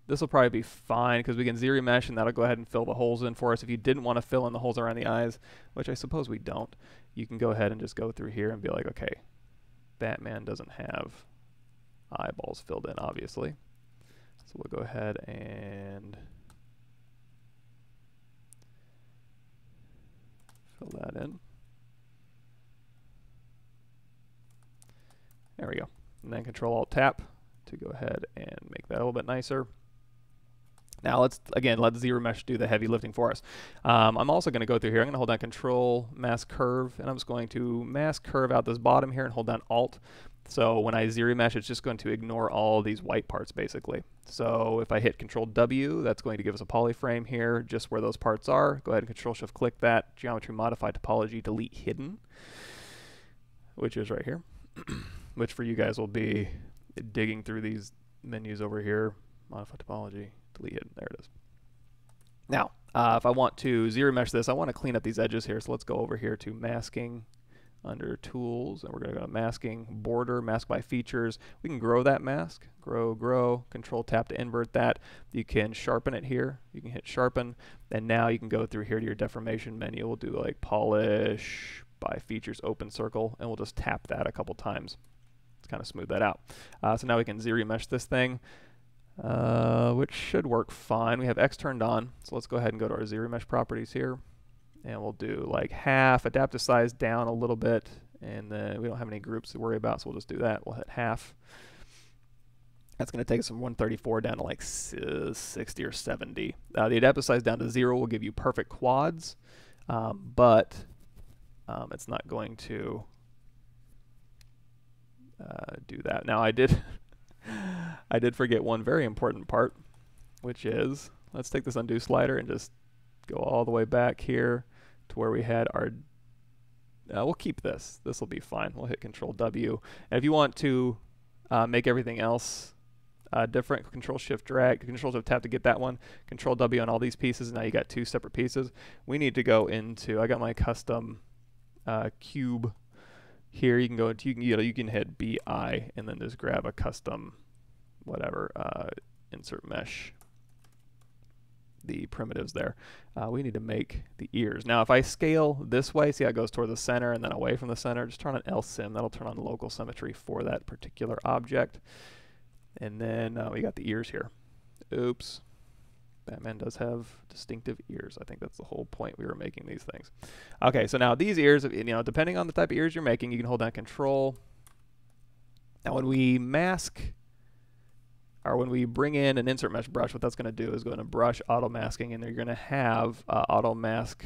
Speaker 1: this will probably be fine because we can zero mesh, and that'll go ahead and fill the holes in for us. If you didn't want to fill in the holes around the eyes, which I suppose we don't, you can go ahead and just go through here and be like, okay, Batman doesn't have eyeballs filled in, obviously. So we'll go ahead and fill that in. There we go. And then Control Alt Tap to go ahead and make that a little bit nicer. Now let's zero mesh do the heavy lifting for us. I'm also going to go through here. I'm going to hold down Control, Mask Curve, and I'm just going to mask curve out this bottom here and hold down Alt. So when I zero mesh, it's just going to ignore all these white parts basically. So if I hit Control W, that's going to give us a polyframe here, just where those parts are. Go ahead and Control Shift click that, Geometry, Modify Topology, delete hidden, which is right here. Which for you guys will be digging through these menus over here, Modify Topology, delete hidden. There it is. Now, if I want to zero mesh this, I want to clean up these edges here. So let's go over here to Masking, under Tools, and we're going to go to Masking, Border, Mask by Features. We can grow that mask, grow, Control Tap to invert that. You can sharpen it here. You can hit Sharpen, and now you can go through here to your deformation menu. We'll do like Polish, by Features, Open Circle, and we'll just tap that a couple times to kind of smooth that out. So now we can zero mesh this thing, which should work fine. We have X turned on, so let's go ahead and go to our zero mesh properties here. And we'll do like half, adapt the size down a little bit, and then we don't have any groups to worry about, so we'll just do that. We'll hit half. That's going to take us from 134 down to like 60 or 70. The adaptive size down to 0 will give you perfect quads, but it's not going to do that. Now I did forget one very important part, which is, let's take this undo slider and just go all the way back here to where we had our, we'll keep this. This will be fine. We'll hit Control W. And if you want to make everything else different, Control Shift drag, Control Shift tap to get that one, Control W on all these pieces, and now you got two separate pieces. We need to go into, I got my custom cube here. You can go into, you can hit BI and then just grab a custom whatever, insert mesh. the primitives there. We need to make the ears. Now, if I scale this way, see how it goes toward the center and then away from the center, just turn on LSim. That'll turn on local symmetry for that particular object. And then we got the ears here. Oops. Batman does have distinctive ears. I think that's the whole point we were making these things. Okay, so now these ears, you know, depending on the type of ears you're making, you can hold down Control. Now, when we mask, or when we bring in an insert mesh brush, what that's going to do is go into brush auto masking, and you're going to have auto mask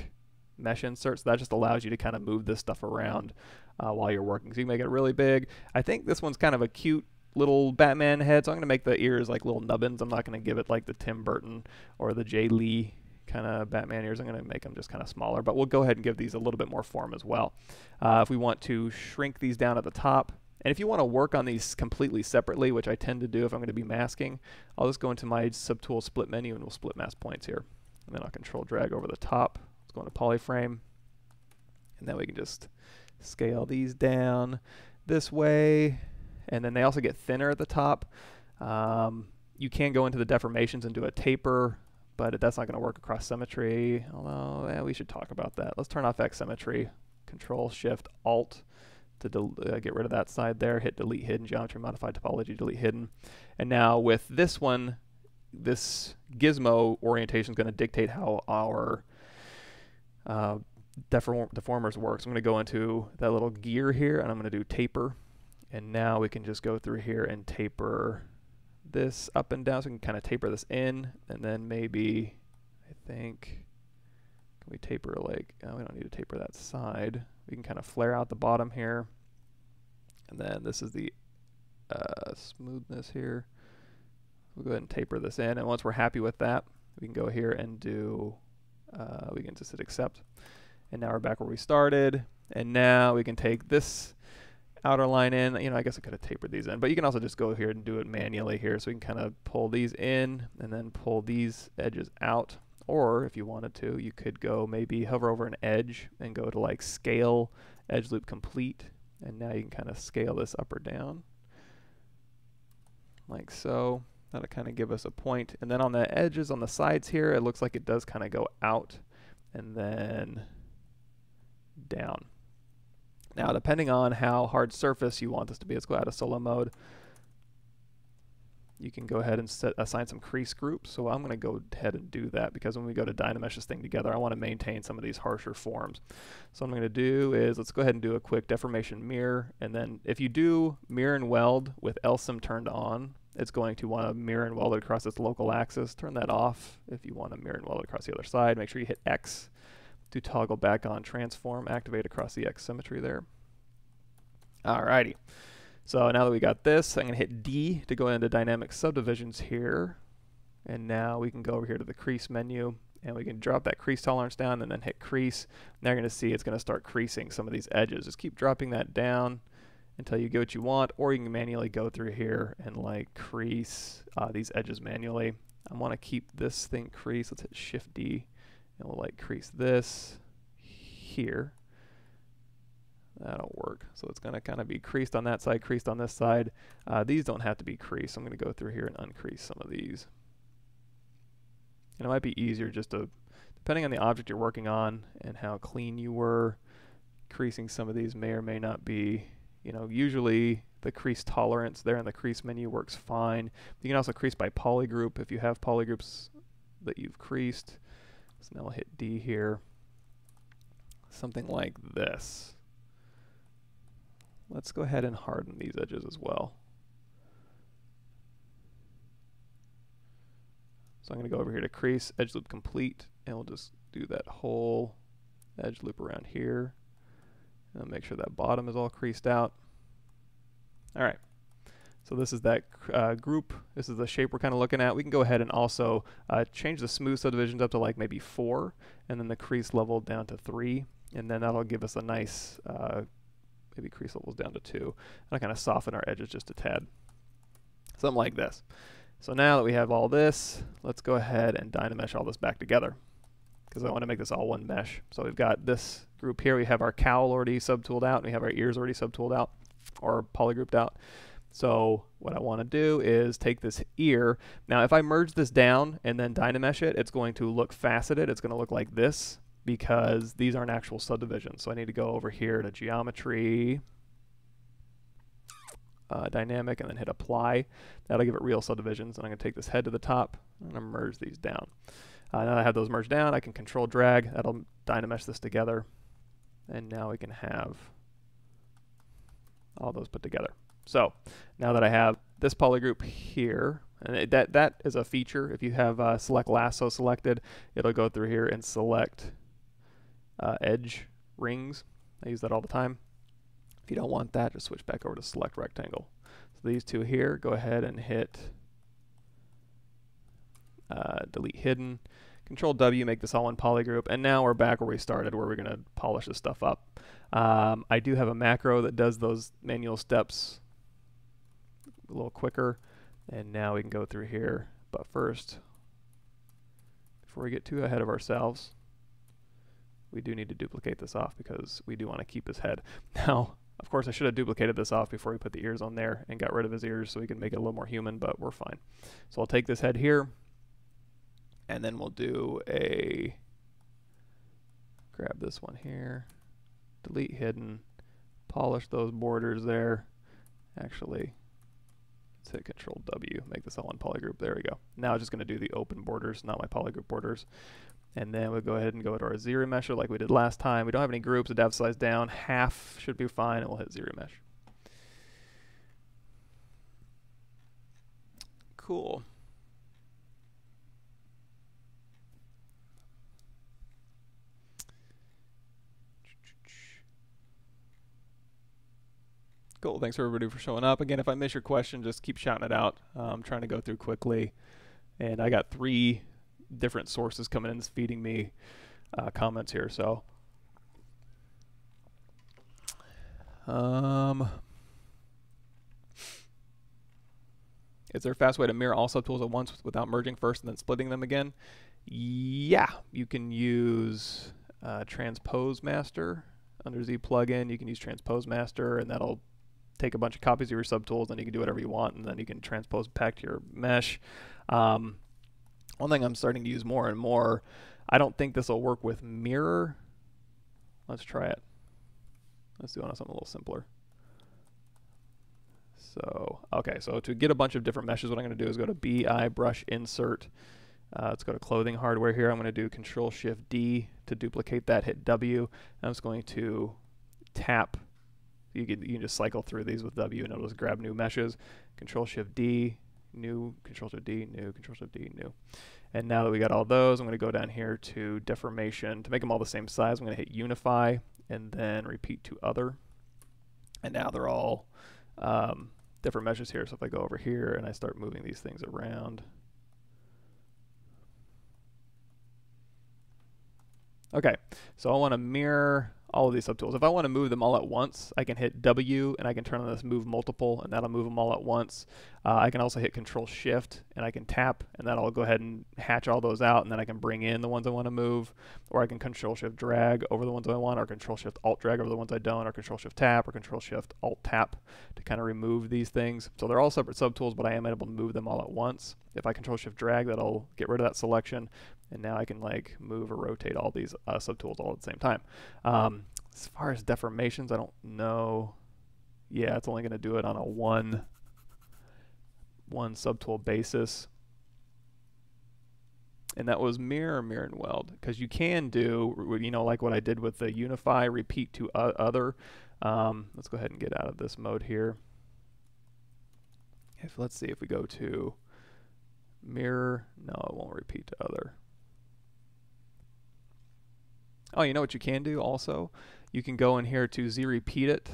Speaker 1: mesh inserts. That just allows you to kind of move this stuff around while you're working. So you can make it really big. I think this one's kind of a cute little Batman head, so I'm going to make the ears like little nubbins. I'm not going to give it like the Tim Burton or the Jay Lee kind of Batman ears. I'm going to make them just kind of smaller, but we'll go ahead and give these a little bit more form as well. If we want to shrink these down at the top, and if you want to work on these completely separately, which I tend to do if I'm going to be masking, I'll just go into my subtool split menu and we'll split mask points here. And then I'll Control drag over the top. Let's go into polyframe, and then we can just scale these down this way. And then they also get thinner at the top. You can go into the deformations and do a taper, but that's not going to work across symmetry. Although, yeah, we should talk about that. Let's turn off X symmetry. Control Shift Alt to get rid of that side there. Hit Delete Hidden, Geometry Modify Topology, Delete Hidden. And now with this one, this gizmo orientation is going to dictate how our deformers work. So I'm going to go into that little gear here, and I'm going to do taper. And now we can just go through here and taper this up and down. So we can kind of taper this in, and then maybe, I think, can we taper like, we don't need to taper that side. We can kind of flare out the bottom here. And then this is the smoothness here. We'll go ahead and taper this in. And once we're happy with that, we can go here and do, we can just hit accept. And now we're back where we started. And now we can take this outer line in. You know, I guess I could have tapered these in, but you can also just go here and do it manually here. So we can kind of pull these in and then pull these edges out. Or if you wanted to, you could go maybe hover over an edge and go to like scale edge loop complete. And now you can kind of scale this up or down like so. That'll kind of give us a point. And then on the edges on the sides here, it looks like it does kind of go out and then down. Now, depending on how hard surface you want this to be, let's go out of solo mode. You can go ahead and assign some crease groups. So I'm going to go ahead and do that because when we go to Dynamesh this thing together, I want to maintain some of these harsher forms. So what I'm going to do is let's go ahead and do a quick deformation mirror. And then if you do Miren Weld with LSim turned on, it's going to want to Miren Weld it across its local axis. Turn that off if you want to Miren Weld it across the other side. Make sure you hit X to toggle back on transform, activate across the X symmetry there. Alrighty. So now that we got this, I'm going to hit D to go into dynamic subdivisions here. And now we can go over here to the crease menu and we can drop that crease tolerance down and then hit crease. Now you're going to see it's going to start creasing some of these edges. Just keep dropping that down until you get what you want, or you can manually go through here and like crease these edges manually. I want to keep this thing creased. Let's hit Shift D and we'll like crease this here. That'll work. So it's going to kind of be creased on that side, creased on this side. These don't have to be creased. I'm going to go through here and uncrease some of these. And it might be easier just to, depending on the object you're working on and how clean you were, creasing some of these may or may not be, you know, usually the crease tolerance there in the crease menu works fine. You can also crease by polygroup if you have polygroups that you've creased. So now we'll hit D here. Something like this. Let's go ahead and harden these edges as well. So I'm going to go over here to crease, edge loop complete, and we'll just do that whole edge loop around here. And I'll make sure that bottom is all creased out. All right. So this is that group. This is the shape we're kind of looking at. We can go ahead and also change the smooth subdivisions up to like maybe 4, and then the crease level down to 3. And then that'll give us a nice maybe crease levels down to 2. And I'll kind of soften our edges just a tad. Something like this. So now that we have all this, let's go ahead and Dynamesh all this back together because I want to make this all one mesh. So we've got this group here. We have our cowl already subtooled out, and we have our ears already subtooled out or polygrouped out. So what I want to do is take this ear. Now, if I merge this down and then Dynamesh it, it's going to look faceted. It's going to look like this because these aren't actual subdivisions. So I need to go over here to Geometry, Dynamic, and then hit Apply. That'll give it real subdivisions. And I'm going to take this head to the top and I'm going to merge these down. Now that I have those merged down, I can Control Drag. That'll Dynamesh this together. And now we can have all those put together. So now that I have this polygroup here, and that is a feature. If you have Select Lasso selected, it'll go through here and select edge rings. I use that all the time. If you don't want that, just switch back over to Select Rectangle. So these two here, go ahead and hit Delete Hidden. Control W, make this all one polygroup, and now we're back where we started, where we're going to polish this stuff up. I do have a macro that does those manual steps a little quicker, and now we can go through here. But first, before we get too ahead of ourselves, we do need to duplicate this off because we do want to keep his head. Now, of course, I should have duplicated this off before we put the ears on there and got rid of his ears so we can make it a little more human, but we're fine. So I'll take this head here, and then we'll do grab this one here, delete hidden, polish those borders there. Actually, let's hit Control W, make this all one polygroup. There we go. Now I'm just going to do the open borders, not my polygroup borders. And then we'll go ahead and go to our Z-remesher like we did last time. We don't have any groups, the depth size down, half should be fine, and we'll hit Z-remesh. Cool. Cool, thanks everybody for showing up. Again, if I miss your question, just keep shouting it out. I'm trying to go through quickly. And I got 3 different sources coming in feeding me comments here, so. Is there a fast way to mirror all subtools at once without merging first and then splitting them again? Yeah, you can use Transpose Master. Under Z plugin, you can use Transpose Master, and that'll take a bunch of copies of your subtools, and you can do whatever you want, and then you can transpose back to your mesh. One thing I'm starting to use more and more, I don't think this will work with mirror. Let's try it. Let's do it on something a little simpler. So, okay, so to get a bunch of different meshes, what I'm going to do is go to BI, Brush, Insert. Let's go to Clothing Hardware here. I'm going to do Control-Shift-D to duplicate that, hit W. I'm just going to tap. You can just cycle through these with W, and it'll just grab new meshes. Control-Shift-D, new, Control-Shift-D, new, Control-Shift-D, new. And now that we got all those, I'm going to go down here to Deformation. To make them all the same size, I'm going to hit Unify, and then Repeat to Other. And now they're all different meshes here. So if I go over here and I start moving these things around. Okay, so I want to mirror all of these subtools. If I want to move them all at once, I can hit W and I can turn on this Move Multiple, and that'll move them all at once. I can also hit Control-Shift and I can tap, and that'll go ahead and hatch all those out, and then I can bring in the ones I want to move, or I can Control-Shift-Drag over the ones I want, or Control-Shift-Alt-Drag over the ones I don't, or Control-Shift-Tap, or Control-Shift-Alt-Tap to kind of remove these things. So they're all separate subtools, but I am able to move them all at once. If I Control-Shift-Drag, that'll get rid of that selection, and now I can like move or rotate all these subtools all at the same time. As far as deformations, I don't know. Yeah, it's only going to do it on a one subtool basis. And that was Miren Weld, because you can do, you know, like what I did with the Unify, Repeat to Other. Let's go ahead and get out of this mode here. Let's see if we go to Mirror. No, it won't Repeat to Other. Oh, you know what you can do also? You can go in here to Z-Repeat it.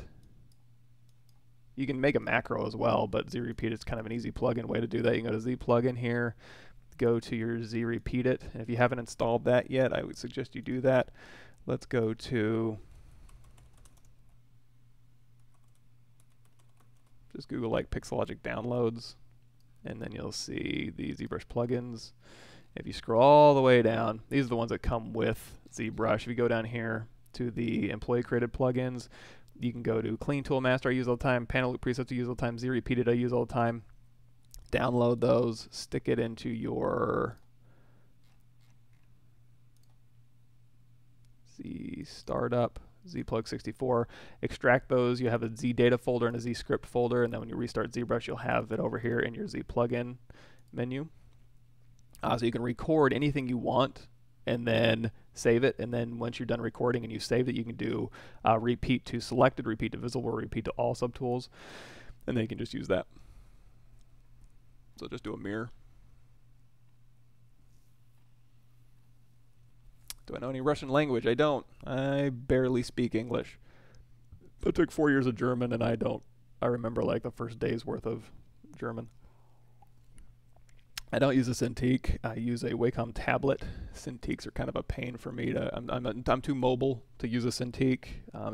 Speaker 1: You can make a macro as well, but Z-Repeat is kind of an easy plugin way to do that. You can go to Z-Plugin here, go to your Z-Repeat it. And if you haven't installed that yet, I would suggest you do that. Let's go to, just Google like Pixelogic downloads, and then you'll see the ZBrush plugins. If you scroll all the way down, these are the ones that come with ZBrush. If you go down here to the employee created plugins, You can go to Clean Tool Master, I use all the time, Panel Loop Presets I use all the time, Z Repeated I use all the time. Download those, stick it into your Z Startup, Zplug64, extract those. You have a Z Data folder and a Z Script folder, and then when you restart ZBrush, you'll have it over here in your Z Plugin menu. So you can record anything you want and then save it, and then once you're done recording and you saved it, you can do repeat to selected, repeat to visible, repeat to all subtools, and then you can just use that. So just do a mirror. Do I know any Russian language? I don't. I barely speak English. I took 4 years of German, and I remember like the first day's worth of German. I don't use a Cintiq. I use a Wacom tablet. Cintiqs are kind of a pain for me to. I'm too mobile to use a Cintiq.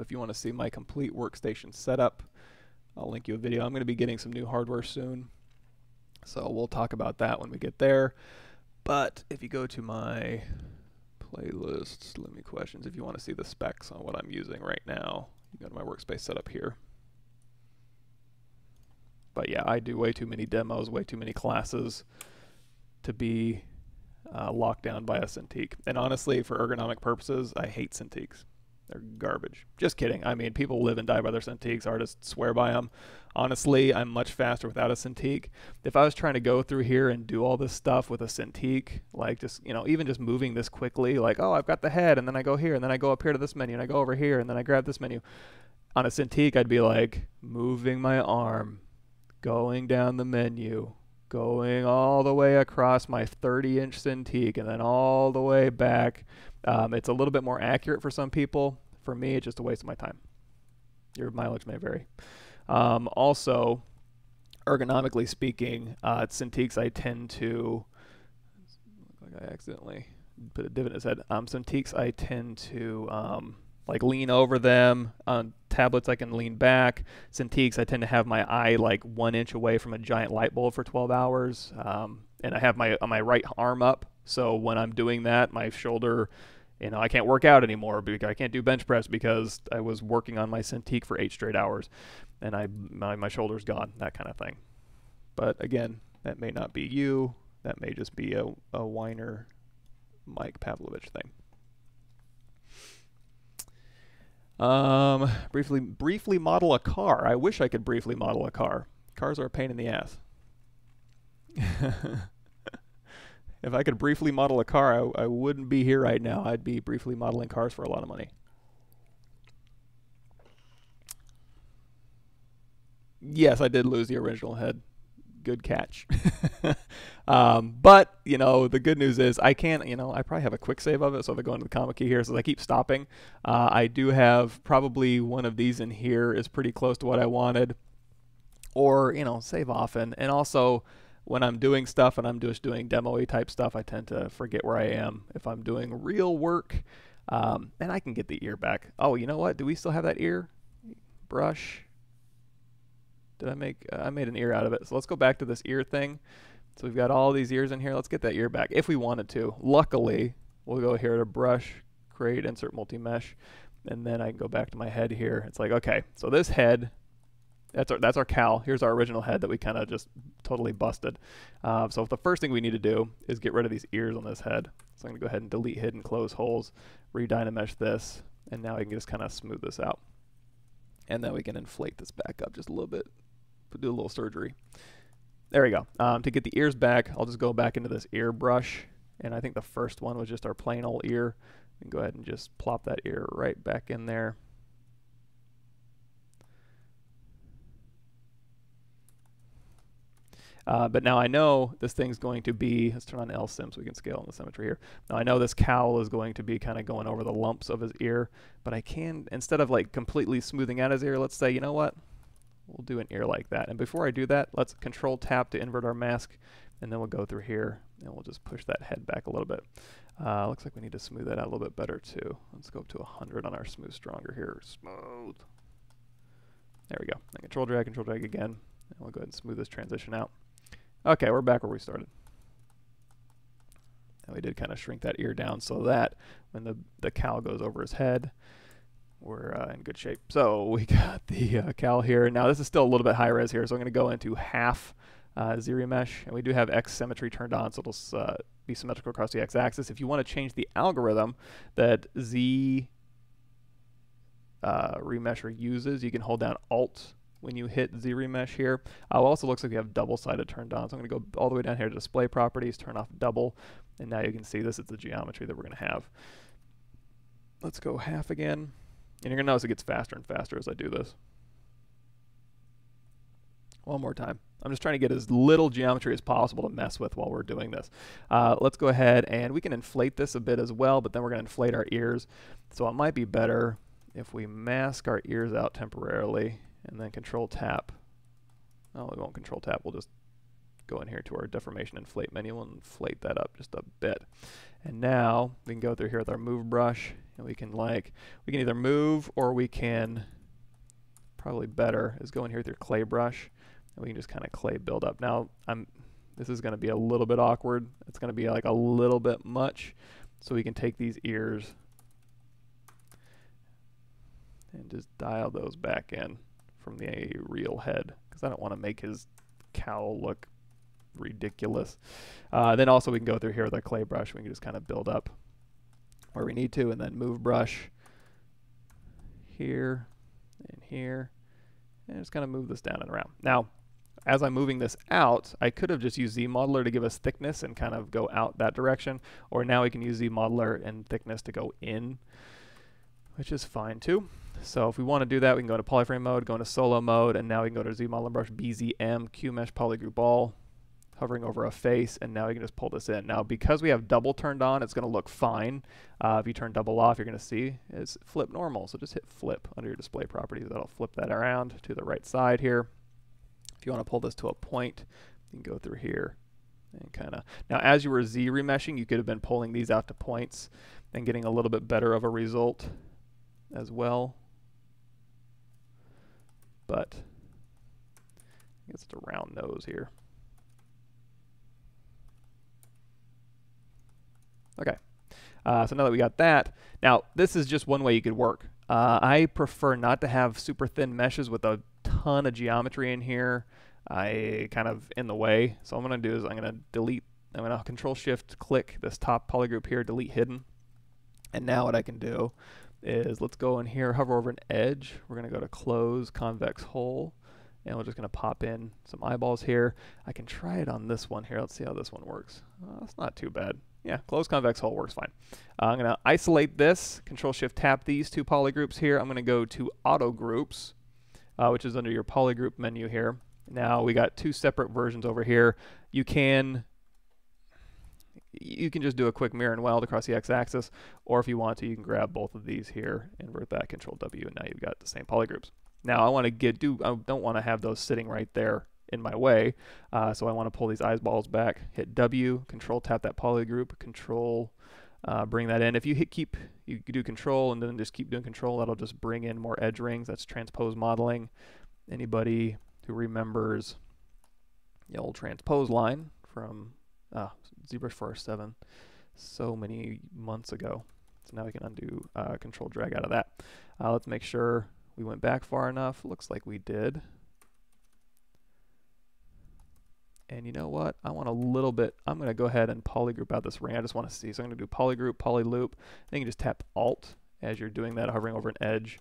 Speaker 1: If you want to see my complete workstation setup, I'll link you a video. I'm going to be getting some new hardware soon, so we'll talk about that when we get there. But if you go to my playlists, let me questions. If you want to see the specs on what I'm using right now, you go to my workspace setup here. But yeah, I do way too many demos, way too many classes to be locked down by a Cintiq. And honestly, for ergonomic purposes, I hate Cintiqs. They're garbage. Just kidding. I mean, people live and die by their Cintiqs. Artists swear by them. Honestly, I'm much faster without a Cintiq. If I was trying to go through here and do all this stuff with a Cintiq, like just, you know, even just moving this quickly, like, oh, I've got the head, and then I go here, and then I go up here to this menu, and I go over here, and then I grab this menu. On a Cintiq, I'd be like moving my arm, going down the menu, going all the way across my 30-inch Cintiq, and then all the way back. It's a little bit more accurate for some people. For me, it's just a waste of my time. Your mileage may vary. Also, ergonomically speaking, Cintiqs I tend to, look like I accidentally put a divot in his head. Cintiqs I tend to like lean over them. On tablets I can lean back. Cintiqs I tend to have my eye like 1 inch away from a giant light bulb for 12 hours. And I have my right arm up, so when I'm doing that, my shoulder, you know, I can't work out anymore because I can't do bench press because I was working on my Cintiq for 8 straight hours, and my shoulder's gone, that kind of thing. But again, that may not be you. That may just be a whiner Mike Pavlovich thing. Briefly model a car. I wish I could briefly model a car. Cars are a pain in the ass. If I could briefly model a car, I wouldn't be here right now. I'd be briefly modeling cars for a lot of money. Yes, I did lose the original head. Good catch. But, you know, the good news is I can't, you know, I probably have a quick save of it, so if I go into the comic key here, so I keep stopping. I do have probably one of these in here is pretty close to what I wanted. Or, you know, save often. And also, when I'm doing stuff and I'm just doing demo-y type stuff, I tend to forget where I am. If I'm doing real work, and I can get the ear back. Oh, you know what? Do we still have that ear? Brush. Did I make, I made an ear out of it. So let's go back to this ear thing. So we've got all these ears in here. Let's get that ear back if we wanted to. Luckily, we'll go here to brush, create, insert multi-mesh, and then I can go back to my head here. It's like, okay, so this head, that's our cowl. Here's our original head that we kind of just totally busted. So the first thing we need to do is get rid of these ears on this head. So I'm going to go ahead and delete hidden close holes, redynamesh this, and now we can just kind of smooth this out. And then we can inflate this back up just a little bit, do a little surgery. There we go. To get the ears back, I'll just go back into this ear brush, and I think the first one was just our plain old ear. And go ahead and just plop that ear right back in there. But now I know this thing's going to be, let's turn on LSIM so we can scale in the symmetry here. Now I know this cowl is going to be kind of going over the lumps of his ear, but I can, instead of like completely smoothing out his ear, let's say, you know what? We'll do an ear like that. And before I do that, let's Control Tap to invert our mask, and then we'll go through here, and we'll just push that head back a little bit. Looks like we need to smooth that out a little bit better too. Let's go up to 100 on our Smooth Stronger here. Smooth. There we go. And Control Drag again, and we'll go ahead and smooth this transition out. Okay, we're back where we started. And we did kind of shrink that ear down so that when the cowl goes over his head, we're in good shape. So we got the cowl here. Now this is still a little bit high res here, so I'm going to go into half Z-remesh, and we do have X symmetry turned on, so it'll be symmetrical across the X-axis. If you want to change the algorithm that Z remesher uses, you can hold down Alt when you hit Z remesh here. Also looks like we have double-sided turned on, so I'm going to go all the way down here to display properties, turn off double, and now you can see this is the geometry that we're going to have. Let's go half again, and you're going to notice it gets faster and faster as I do this. One more time. I'm just trying to get as little geometry as possible to mess with while we're doing this. Let's go ahead and we can inflate this a bit as well, but then we're going to inflate our ears. So it might be better if we mask our ears out temporarily and then control tap. No, we won't control tap. We'll just go in here to our deformation inflate menu and inflate that up just a bit. And now we can go through here with our move brush, and we can either move, or we can, probably better is go in here with your clay brush, and we can just kind of clay build up. Now this is going to be a little bit awkward. It's going to be like a little bit much, so we can take these ears and just dial those back in from the real head, because I don't want to make his cowl look ridiculous. Then also we can go through here with our clay brush. We can just kind of build up where we need to, and then move brush here and here, and just kind of move this down and around. Now, as I'm moving this out, I could have just used Zmodeler to give us thickness and kind of go out that direction, or now we can use Zmodeler and thickness to go in, which is fine too. So if we want to do that, we can go to polyframe mode, go into solo mode, and now we can go to Zmodeler brush, BZM, QMesh polygroup all, hovering over a face, and now we can just pull this in. Now, because we have double turned on, it's going to look fine. If you turn double off, you're going to see it's flip normal. So just hit flip under your display properties. That'll flip that around to the right side here. If you want to pull this to a point, you can go through here and kind of. Now, as you were Z remeshing, you could have been pulling these out to points and getting a little bit better of a result as well. But I guess it's a round nose here. Okay, so now that we got that, now this is just one way you could work. I prefer not to have super thin meshes with a ton of geometry in here. I kind of in the way. So what I'm going to do is I'm going to Control Shift click this top polygroup here, delete hidden. And now what I can do is let's go in here, hover over an edge. We're going to go to close convex hole, and we're just going to pop in some eyeballs here. I can try it on this one here. Let's see how this one works. It's not too bad. Yeah, close convex hole works fine. I'm going to isolate this, Control Shift tap these two polygroups here. I'm going to go to Auto Groups, which is under your polygroup menu here. Now we got two separate versions over here. You can just do a quick Miren Weld across the X-axis, or if you want to, you can grab both of these here, invert that, Control W, and now you've got the same polygroups. Now I don't want to have those sitting right there in my way, so I want to pull these eyeballs back, hit W, Control tap that polygroup, Control bring that in. If you you do Control and then just keep doing Control, that'll just bring in more edge rings. That's Transpose Modeling. Anybody who remembers the old Transpose line from ZBrush 407 so many months ago. So now we can undo Control drag out of that. Let's make sure we went back far enough. Looks like we did. And you know what? I want a little bit. I'm going to go ahead and polygroup out this ring. I just want to see. So I'm going to do polygroup, polyloop. Then you can just tap Alt as you're doing that, hovering over an edge.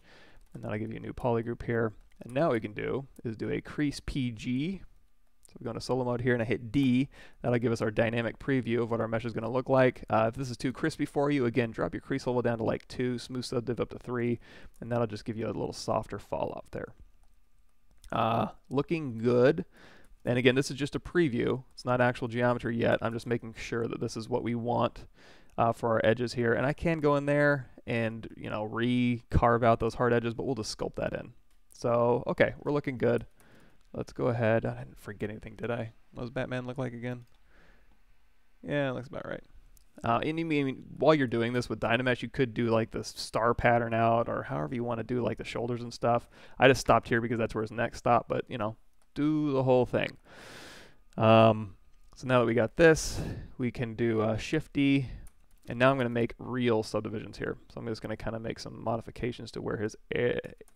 Speaker 1: And then I'll give you a new polygroup here. And now what we can do is do a crease PG. So we go into solo mode here, and I hit D. That'll give us our dynamic preview of what our mesh is going to look like. If this is too crispy for you, again, drop your crease level down to like 2, smooth subdiv up to 3, and that'll just give you a little softer fall off there. Looking good. And again, this is just a preview. It's not actual geometry yet. I'm just making sure that this is what we want for our edges here. And I can go in there and, you know, re-carve out those hard edges, but we'll just sculpt that in. So, okay, we're looking good. Let's go ahead. I didn't forget anything, did I? What does Batman look like again? Yeah, it looks about right. And you mean, while you're doing this with Dynamesh, you could do like the star pattern out, or however you want to do like the shoulders and stuff. I just stopped here because that's where his neck stopped, but you know, do the whole thing. So now that we got this, we can do Shift D And now I'm going to make real subdivisions here. So I'm just going to kind of make some modifications to where his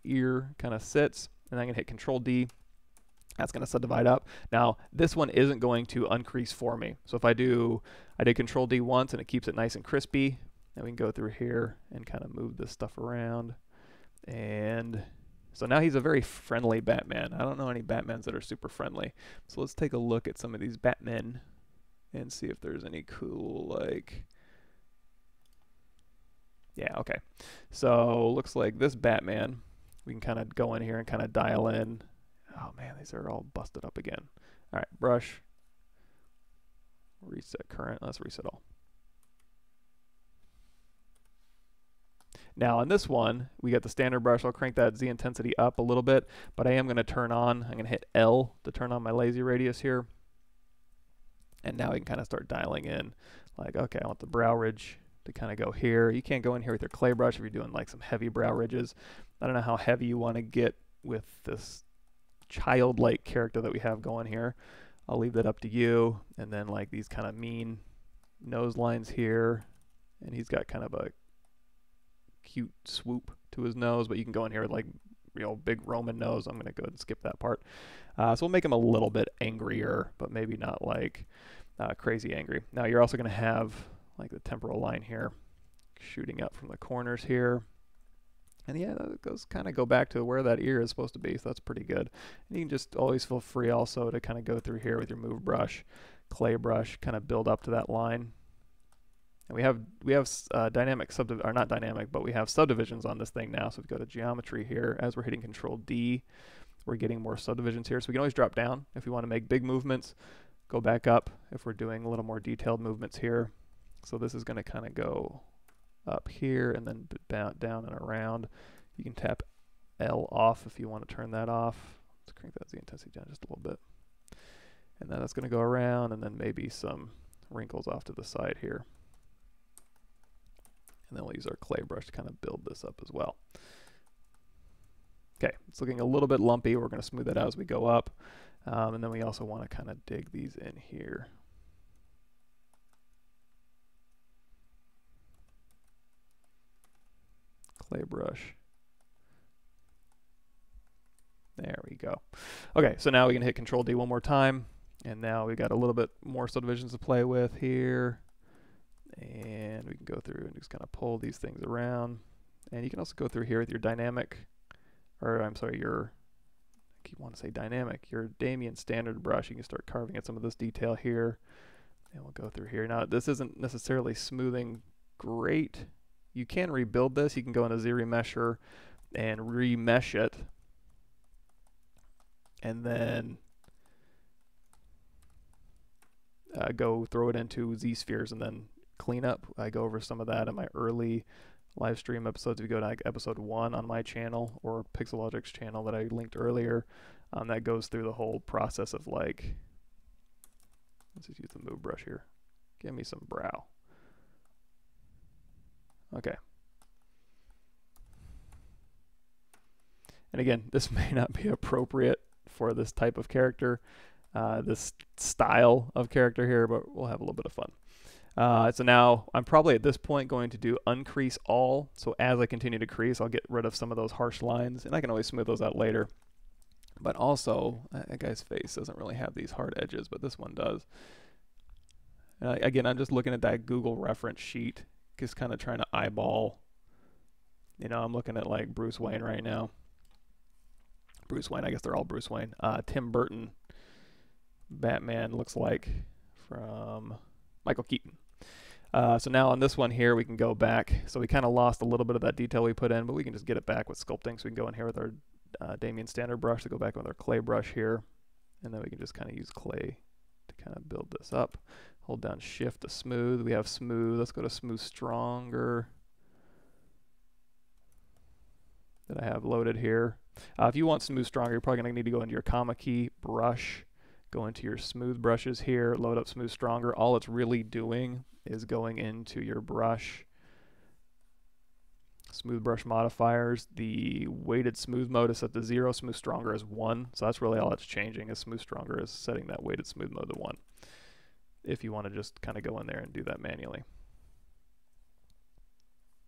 Speaker 1: ear kind of sits. And I'm going to hit Control D. That's going to subdivide up. Now, this one isn't going to uncrease for me. So if I did Control D once and it keeps it nice and crispy. Then we can go through here and kind of move this stuff around. And so now he's a very friendly Batman. I don't know any Batmans that are super friendly. So let's take a look at some of these Batmen and see if there's any cool, like... Yeah, okay. So looks like this Batman, we can kind of go in here and kind of dial in. Oh man, these are all busted up again. All right, brush. Reset current. Let's reset all. Now on this one, we got the standard brush. I'll crank that Z intensity up a little bit, but I am going to turn on, I'm going to hit L to turn on my lazy radius here. And now we can kind of start dialing in, like, okay, I want the brow ridge to kind of go here. You can't go in here with your clay brush if you're doing like some heavy brow ridges. I don't know how heavy you want to get with this childlike character that we have going here. I'll leave that up to you. And then like these kind of mean nose lines here. And he's got kind of a cute swoop to his nose, but you can go in here with like, you know, big Roman nose. I'm going to go ahead and skip that part. So we'll make him a little bit angrier, but maybe not like crazy angry. Now you're also going to have like the temporal line here shooting up from the corners here. And yeah, that goes kind of go back to where that ear is supposed to be, so that's pretty good. And you can just always feel free also to kind of go through here with your move brush, clay brush, kind of build up to that line. And we have dynamic or not dynamic, but we have subdivisions on this thing now. So if we go to geometry here, as we're hitting Control D, we're getting more subdivisions here. So we can always drop down if we want to make big movements, go back up if we're doing a little more detailed movements here. So this is going to kind of go up here and then down and around. You can tap L off if you want to turn that off. Let's crank that Z intensity down just a little bit. And then that's going to go around, and then maybe some wrinkles off to the side here. And then we'll use our clay brush to kind of build this up as well. Okay, it's looking a little bit lumpy. We're going to smooth that out as we go up. And then we also want to kind of dig these in here. Clay brush. There we go. Okay, so now we can hit Control D one more time. And now we got a little bit more subdivisions to play with here. And we can go through and just kind of pull these things around. And you can also go through here with your dynamic, or I'm sorry, your, I keep wanting to say dynamic, your Damien standard brush. You can start carving at some of this detail here. And we'll go through here. Now, this isn't necessarily smoothing great. You can rebuild this. You can go into Z Remesher and remesh it. And then go throw it into Z spheres and then clean up. I go over some of that in my early live stream episodes. If you go to like episode 1 on my channel or Pixelogic's channel that I linked earlier, that goes through the whole process of like, let's just use the move brush here. Give me some brow. Okay. And again, this may not be appropriate for this type of character, this style of character here, but we'll have a little bit of fun. So now I'm probably at this point going to do uncrease all. So as I continue to crease, I'll get rid of some of those harsh lines, and I can always smooth those out later. But also, that guy's face doesn't really have these hard edges, but this one does. Again, I'm just looking at that Google reference sheet, just kind of trying to eyeball. You know, I'm looking at like Bruce Wayne right now. Bruce Wayne, I guess they're all Bruce Wayne. Tim Burton Batman looks like from Michael Keaton. So now on this one here, we can go back. So we kind of lost a little bit of that detail we put in, but we can just get it back with sculpting. So we can go in here with our Damien standard brush to go back with our clay brush here. And then we can just kind of use clay to kind of build this up. Hold down shift to smooth. We have smooth. Let's go to smooth stronger that I have loaded here. If you want smooth stronger, you're probably going to need to go into your comma key, brush, go into your smooth brushes here, load up smooth stronger. All it's really doing is going into your brush, smooth brush modifiers. The weighted smooth mode is set to 0, smooth stronger is 1. So that's really all that's changing, is smooth stronger is setting that weighted smooth mode to 1. If you want to just kind of go in there and do that manually.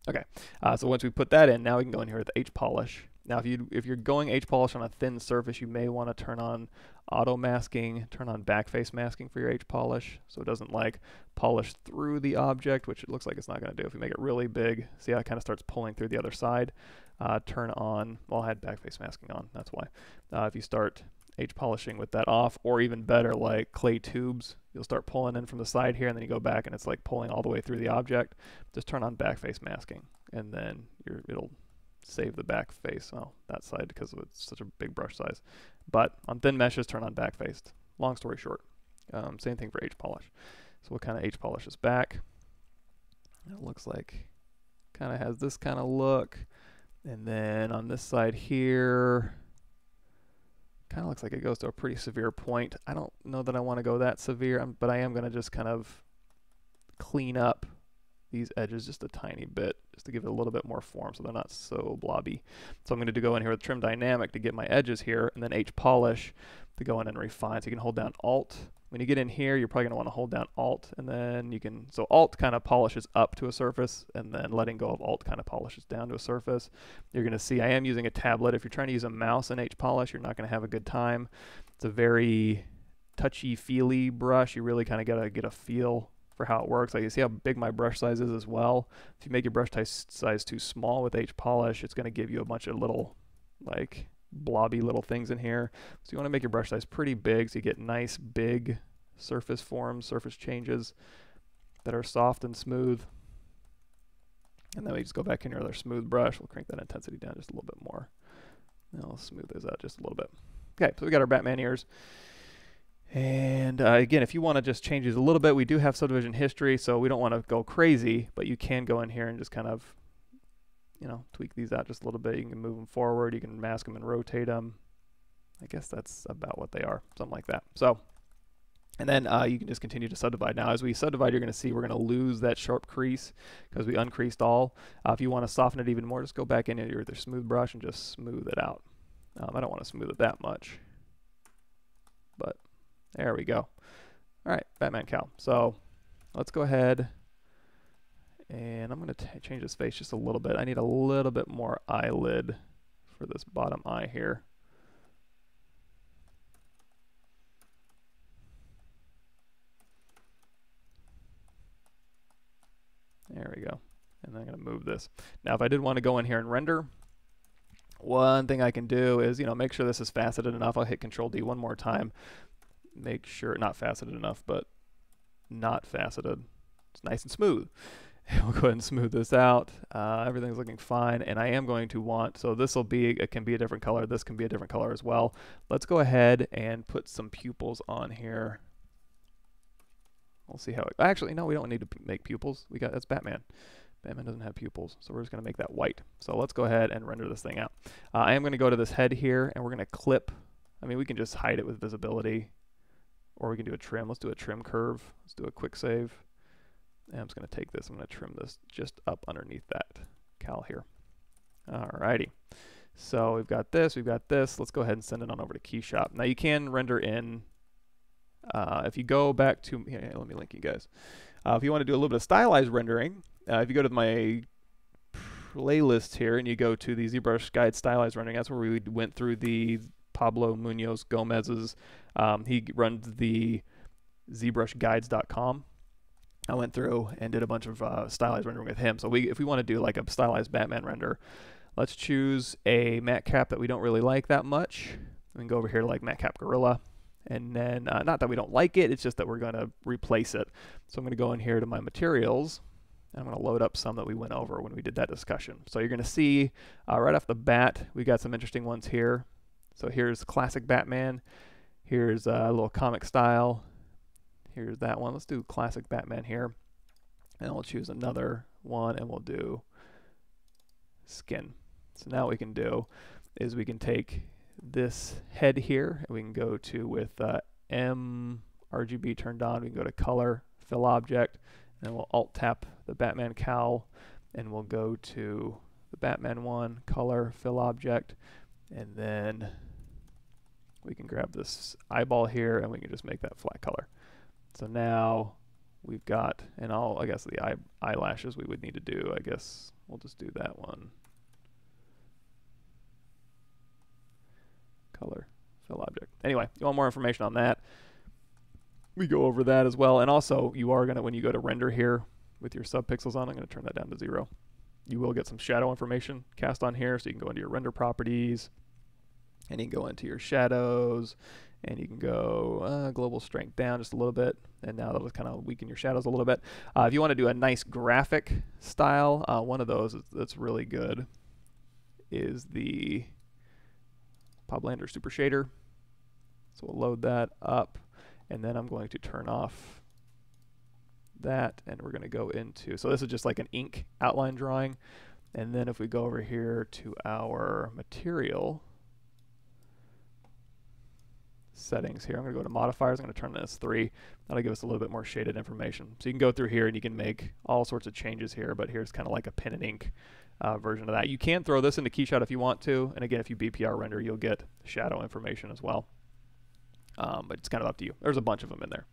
Speaker 1: Okay, so once we put that in, now we can go in here with H polish. Now, if you're going H polish on a thin surface, you may want to turn on auto masking, turn on backface masking for your H polish, so it doesn't like polish through the object, which it looks like it's not going to do. If you make it really big, see how it kind of starts pulling through the other side. Turn on, well, I had backface masking on, that's why. If you start H polishing with that off, or even better, like clay tubes, you'll start pulling in from the side here, and then you go back, and it's like pulling all the way through the object. Just turn on backface masking, and then it'll save the back face, that side, because it's such a big brush size. But on thin meshes, turn on backfaced. Long story short, same thing for H polish. So we'll kind of H polish this back. It looks like kind of has this kind of look, and then on this side here, kind of looks like it goes to a pretty severe point. I don't know that I want to go that severe, but I am going to just kind of clean up these edges just a tiny bit, just to give it a little bit more form so they're not so blobby. So I'm going to go in here with Trim Dynamic to get my edges here, and then H Polish to go in and refine. So you can hold down Alt. When you get in here, you're probably going to want to hold down Alt, and then you can, so Alt kind of polishes up to a surface, and then letting go of Alt kind of polishes down to a surface. You're going to see I am using a tablet. If you're trying to use a mouse in H Polish, you're not going to have a good time. It's a very touchy-feely brush. You really kind of got to get a feel for how it works. Like, you see how big my brush size is as well. If you make your brush size too small with H Polish, it's going to give you a bunch of little, like, blobby little things in here. So you want to make your brush size pretty big so you get nice big surface forms, surface changes that are soft and smooth. And then we just go back in here with our smooth brush. We'll crank that intensity down just a little bit more. And I'll smooth those out just a little bit. Okay, so we got our Batman ears. And again, if you want to just change these a little bit, we do have subdivision history, so we don't want to go crazy, but you can go in here and just kind of, you know, tweak these out just a little bit. You can move them forward, you can mask them and rotate them. I guess that's about what they are, something like that. So, and then you can just continue to subdivide. Now, as we subdivide, you're going to see we're going to lose that sharp crease because we uncreased all. If you want to soften it even more, just go back in with your smooth brush and just smooth it out. I don't want to smooth it that much, but there we go. All right, Batman Cowl. So let's go ahead, and I'm going to change this face just a little bit. I need a little bit more eyelid for this bottom eye here. There we go. And I'm going to move this. Now, if I did want to go in here and render, one thing I can do is, you know, make sure this is faceted enough. I'll hit Control D one more time. Make sure, not faceted enough, but not faceted. It's nice and smooth. We'll go ahead and smooth this out. Everything's looking fine, and I am going to want, so this will be, it can be a different color. This can be a different color as well. Let's go ahead and put some pupils on here. We'll see how it, actually, no, we don't need to make pupils. That's Batman. Batman doesn't have pupils, so we're just going to make that white. So let's go ahead and render this thing out. I am going to go to this head here, and we're going to clip. I mean, we can just hide it with visibility, or we can do a trim. Let's do a trim curve. Let's do a quick save. And I'm just going to take this. I'm going to trim this just up underneath that cowl here. Alrighty. So we've got this. We've got this. Let's go ahead and send it on over to KeyShop. Now you can render in. If you go back to here, let me link you guys. If you want to do a little bit of stylized rendering, if you go to my playlist here and you go to the ZBrush Guide Stylized Rendering, that's where we went through the Pablo Munoz Gomez's. He runs the ZBrushGuides.com. I went through and did a bunch of stylized rendering with him. So if we want to do like a stylized Batman render, let's choose a matte cap that we don't really like that much. We can go over here to like Matte Cap Gorilla. And then, not that we don't like it, it's just that we're going to replace it. So I'm going to go in here to my materials. And I'm going to load up some that we went over when we did that discussion. So you're going to see right off the bat, we got some interesting ones here. So here's classic Batman. Here's a little comic style. Here's that one. Let's do classic Batman here. And we'll choose another one and we'll do skin. So now what we can do is we can take this head here and we can go to with M RGB turned on. We can go to color, fill object, and then we'll alt tap the Batman cowl and we'll go to the Batman one, color, fill object, and then we can grab this eyeball here and we can just make that flat color. So now we've got, and I guess the eyelashes we would need to do, I guess, We'll just do that one. Color, fill object. Anyway, you want more information on that, we go over that as well. And also, you are going to, when you go to render here with your subpixels on, I'm going to turn that down to 0. You will get some shadow information cast on here, so you can go into your render properties, and you can go into your shadows, and you can go global strength down just a little bit, and now that'll kind of weaken your shadows a little bit. If you want to do a nice graphic style, one of those that's really good is the PavWork Super Shader. So we'll load that up, and then I'm going to turn off that, and we're going to go into, so this is just like an ink outline drawing. And then if we go over here to our material settings here, I'm going to go to modifiers. I'm going to turn this 3. That'll give us a little bit more shaded information. So you can go through here and you can make all sorts of changes here, but here's kind of like a pen and ink version of that. You can throw this into KeyShot if you want to, and again, if you BPR render, you'll get shadow information as well. But it's kind of up to you. There's a bunch of them in there.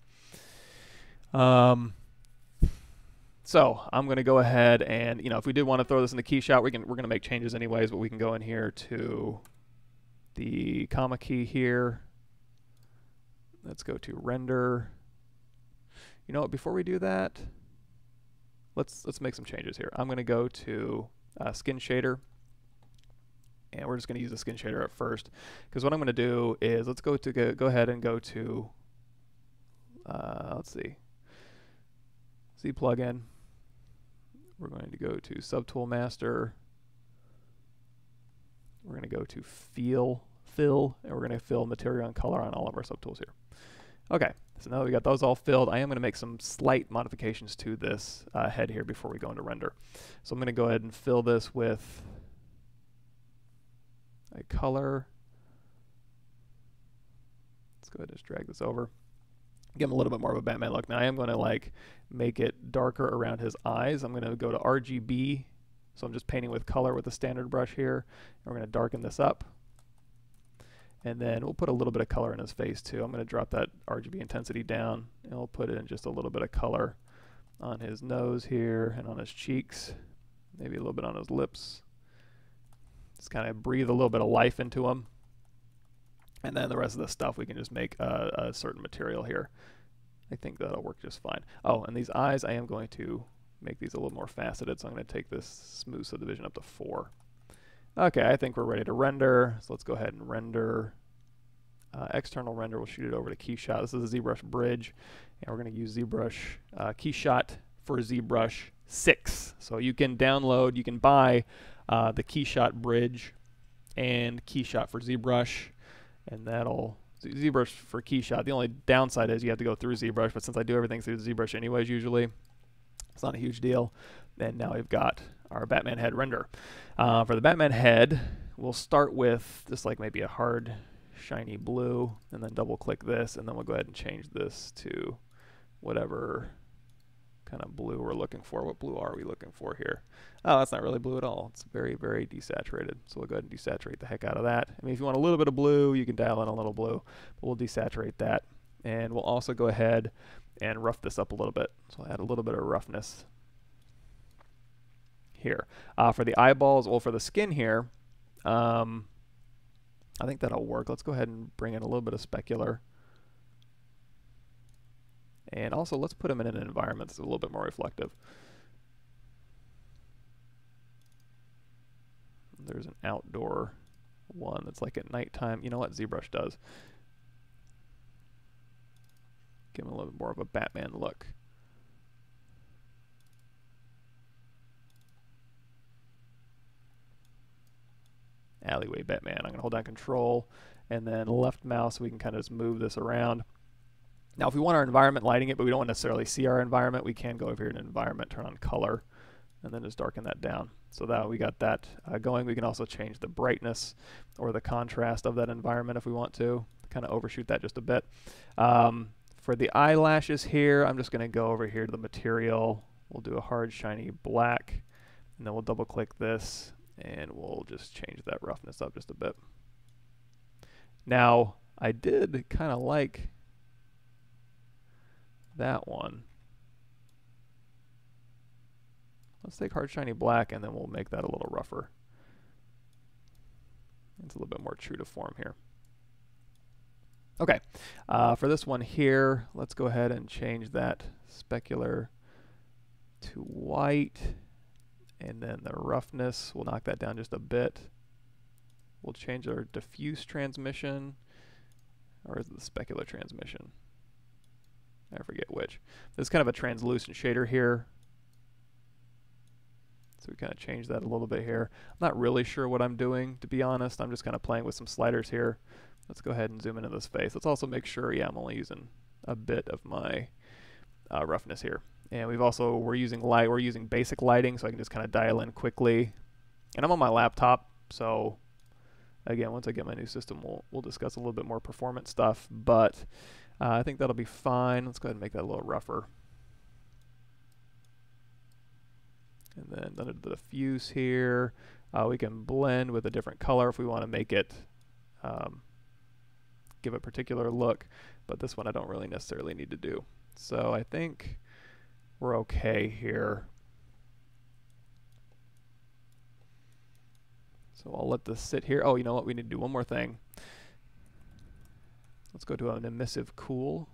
Speaker 1: So I'm going to go ahead and, if we did want to throw this in the KeyShot, we're going to make changes anyways, but we can go in here to the comma key here. Let's go to render. You know what, before we do that, let's make some changes here. I'm going to go to skin shader, and we're just going to use the skin shader at first, because what I'm going to do is, let's go ahead and go to, let's see, Z plugin. We're going to go to Subtool Master. We're going to go to fill, and we're going to fill material and color on all of our subtools here. Okay, so now that we got those all filled, I am going to make some slight modifications to this head here before we go into render. So I'm going to go ahead and fill this with a color. Let's go ahead and just drag this over. Give him a little bit more of a Batman look. Now I am going to make it darker around his eyes. I'm going to go to RGB. So I'm just painting with color with a standard brush here. And we're going to darken this up. And then we'll put a little bit of color in his face too. I'm going to drop that RGB intensity down, and we'll put in just a little bit of color on his nose here and on his cheeks, maybe a little bit on his lips. Just kind of breathe a little bit of life into him. And then the rest of the stuff we can just make a certain material here. I think that'll work just fine. Oh, and these eyes, I am going to make these a little more faceted, so I'm going to take this smooth subdivision up to 4. Okay, I think we're ready to render, so let's go ahead and render. External render, we'll shoot it over to KeyShot. This is a ZBrush bridge, and we're going to use ZBrush KeyShot for ZBrush 6. So you can download, you can buy the KeyShot bridge and KeyShot for ZBrush, and that'll ZBrush for KeyShot. The only downside is you have to go through ZBrush, but since I do everything through ZBrush anyways usually, it's not a huge deal. And now we've got our Batman head render. For the Batman head, we'll start with just like maybe a hard shiny blue, and then double click this, and then we'll go ahead and change this to whatever kind of blue we're looking for. What blue are we looking for here? Oh, that's not really blue at all. It's very, very desaturated. So we'll go ahead and desaturate the heck out of that. I mean, if you want a little bit of blue, you can dial in a little blue, but we'll desaturate that. And we'll also go ahead and rough this up a little bit. So I'll add a little bit of roughness here. For the eyeballs, well, for the skin here, I think that'll work. Let's go ahead and bring in a little bit of specular. And also, let's put them in an environment that's a little bit more reflective. There's an outdoor one that's like at nighttime. You know what ZBrush does? Give him a little bit more of a Batman look. Alleyway Batman. I'm going to hold down Control and then left mouse so we can kind of just move this around. Now, if we want our environment lighting it, but we don't necessarily see our environment, we can go over here in environment, turn on color, and then just darken that down. So that we got that going. We can also change the brightness or the contrast of that environment if we want to kind of overshoot that just a bit. For the eyelashes here, I'm just going to go over here to the material. We'll do a hard shiny black, and then we'll double click this, and we'll just change that roughness up just a bit. Now, I did kind of like that one. Let's take hard shiny black and then we'll make that a little rougher. It's a little bit more true to form here. Okay, for this one here, let's go ahead and change that specular to white, and then the roughness, we'll knock that down just a bit. We'll change our diffuse transmission, or is it the specular transmission? I forget which. There's kind of a translucent shader here. So we kind of change that a little bit here. I'm not really sure what I'm doing, to be honest. I'm just kind of playing with some sliders here. Let's go ahead and zoom into this face. Let's also make sure, yeah, I'm only using a bit of my roughness here. And we're using basic lighting, so I can just kind of dial in quickly. And I'm on my laptop, so again, once I get my new system, we'll discuss a little bit more performance stuff, but I think that'll be fine. Let's go ahead and make that a little rougher. And then under the diffuse here, we can blend with a different color if we want to make it give a particular look, but this one I don't really necessarily need to do. So I think we're okay here. So I'll let this sit here. Oh, you know what? We need to do one more thing. Let's go to an emissive cool.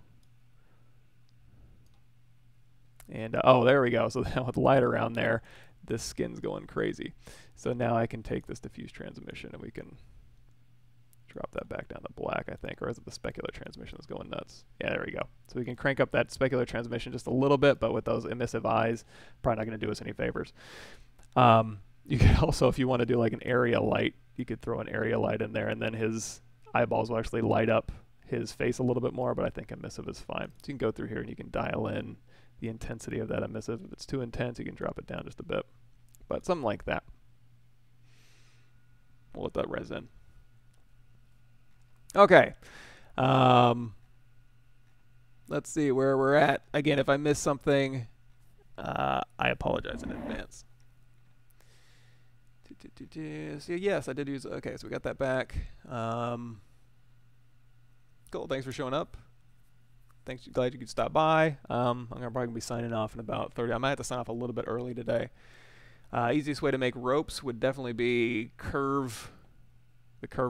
Speaker 1: And oh, there we go. So now with light around there, this skin's going crazy. So now I can take this diffuse transmission and we can drop that back down to black, I think. Or is it the specular transmission that's going nuts? Yeah, there we go. So we can crank up that specular transmission just a little bit, but with those emissive eyes, probably not going to do us any favors. You could also, if you want to do like an area light, you could throw an area light in there and then his eyeballs will actually light up his face a little bit more, but I think emissive is fine. So you can go through here and you can dial in the intensity of that emissive. If it's too intense, you can drop it down just a bit. But something like that. We'll let that res in. Okay. Let's see where we're at. Again, if I miss something, I apologize in advance. So yes, I did use, okay, so we got that back. Cool, thanks for showing up. Thanks, glad you could stop by. I'm probably gonna be signing off in about 30. I might have to sign off a little bit early today. Easiest way to make ropes would definitely be the curve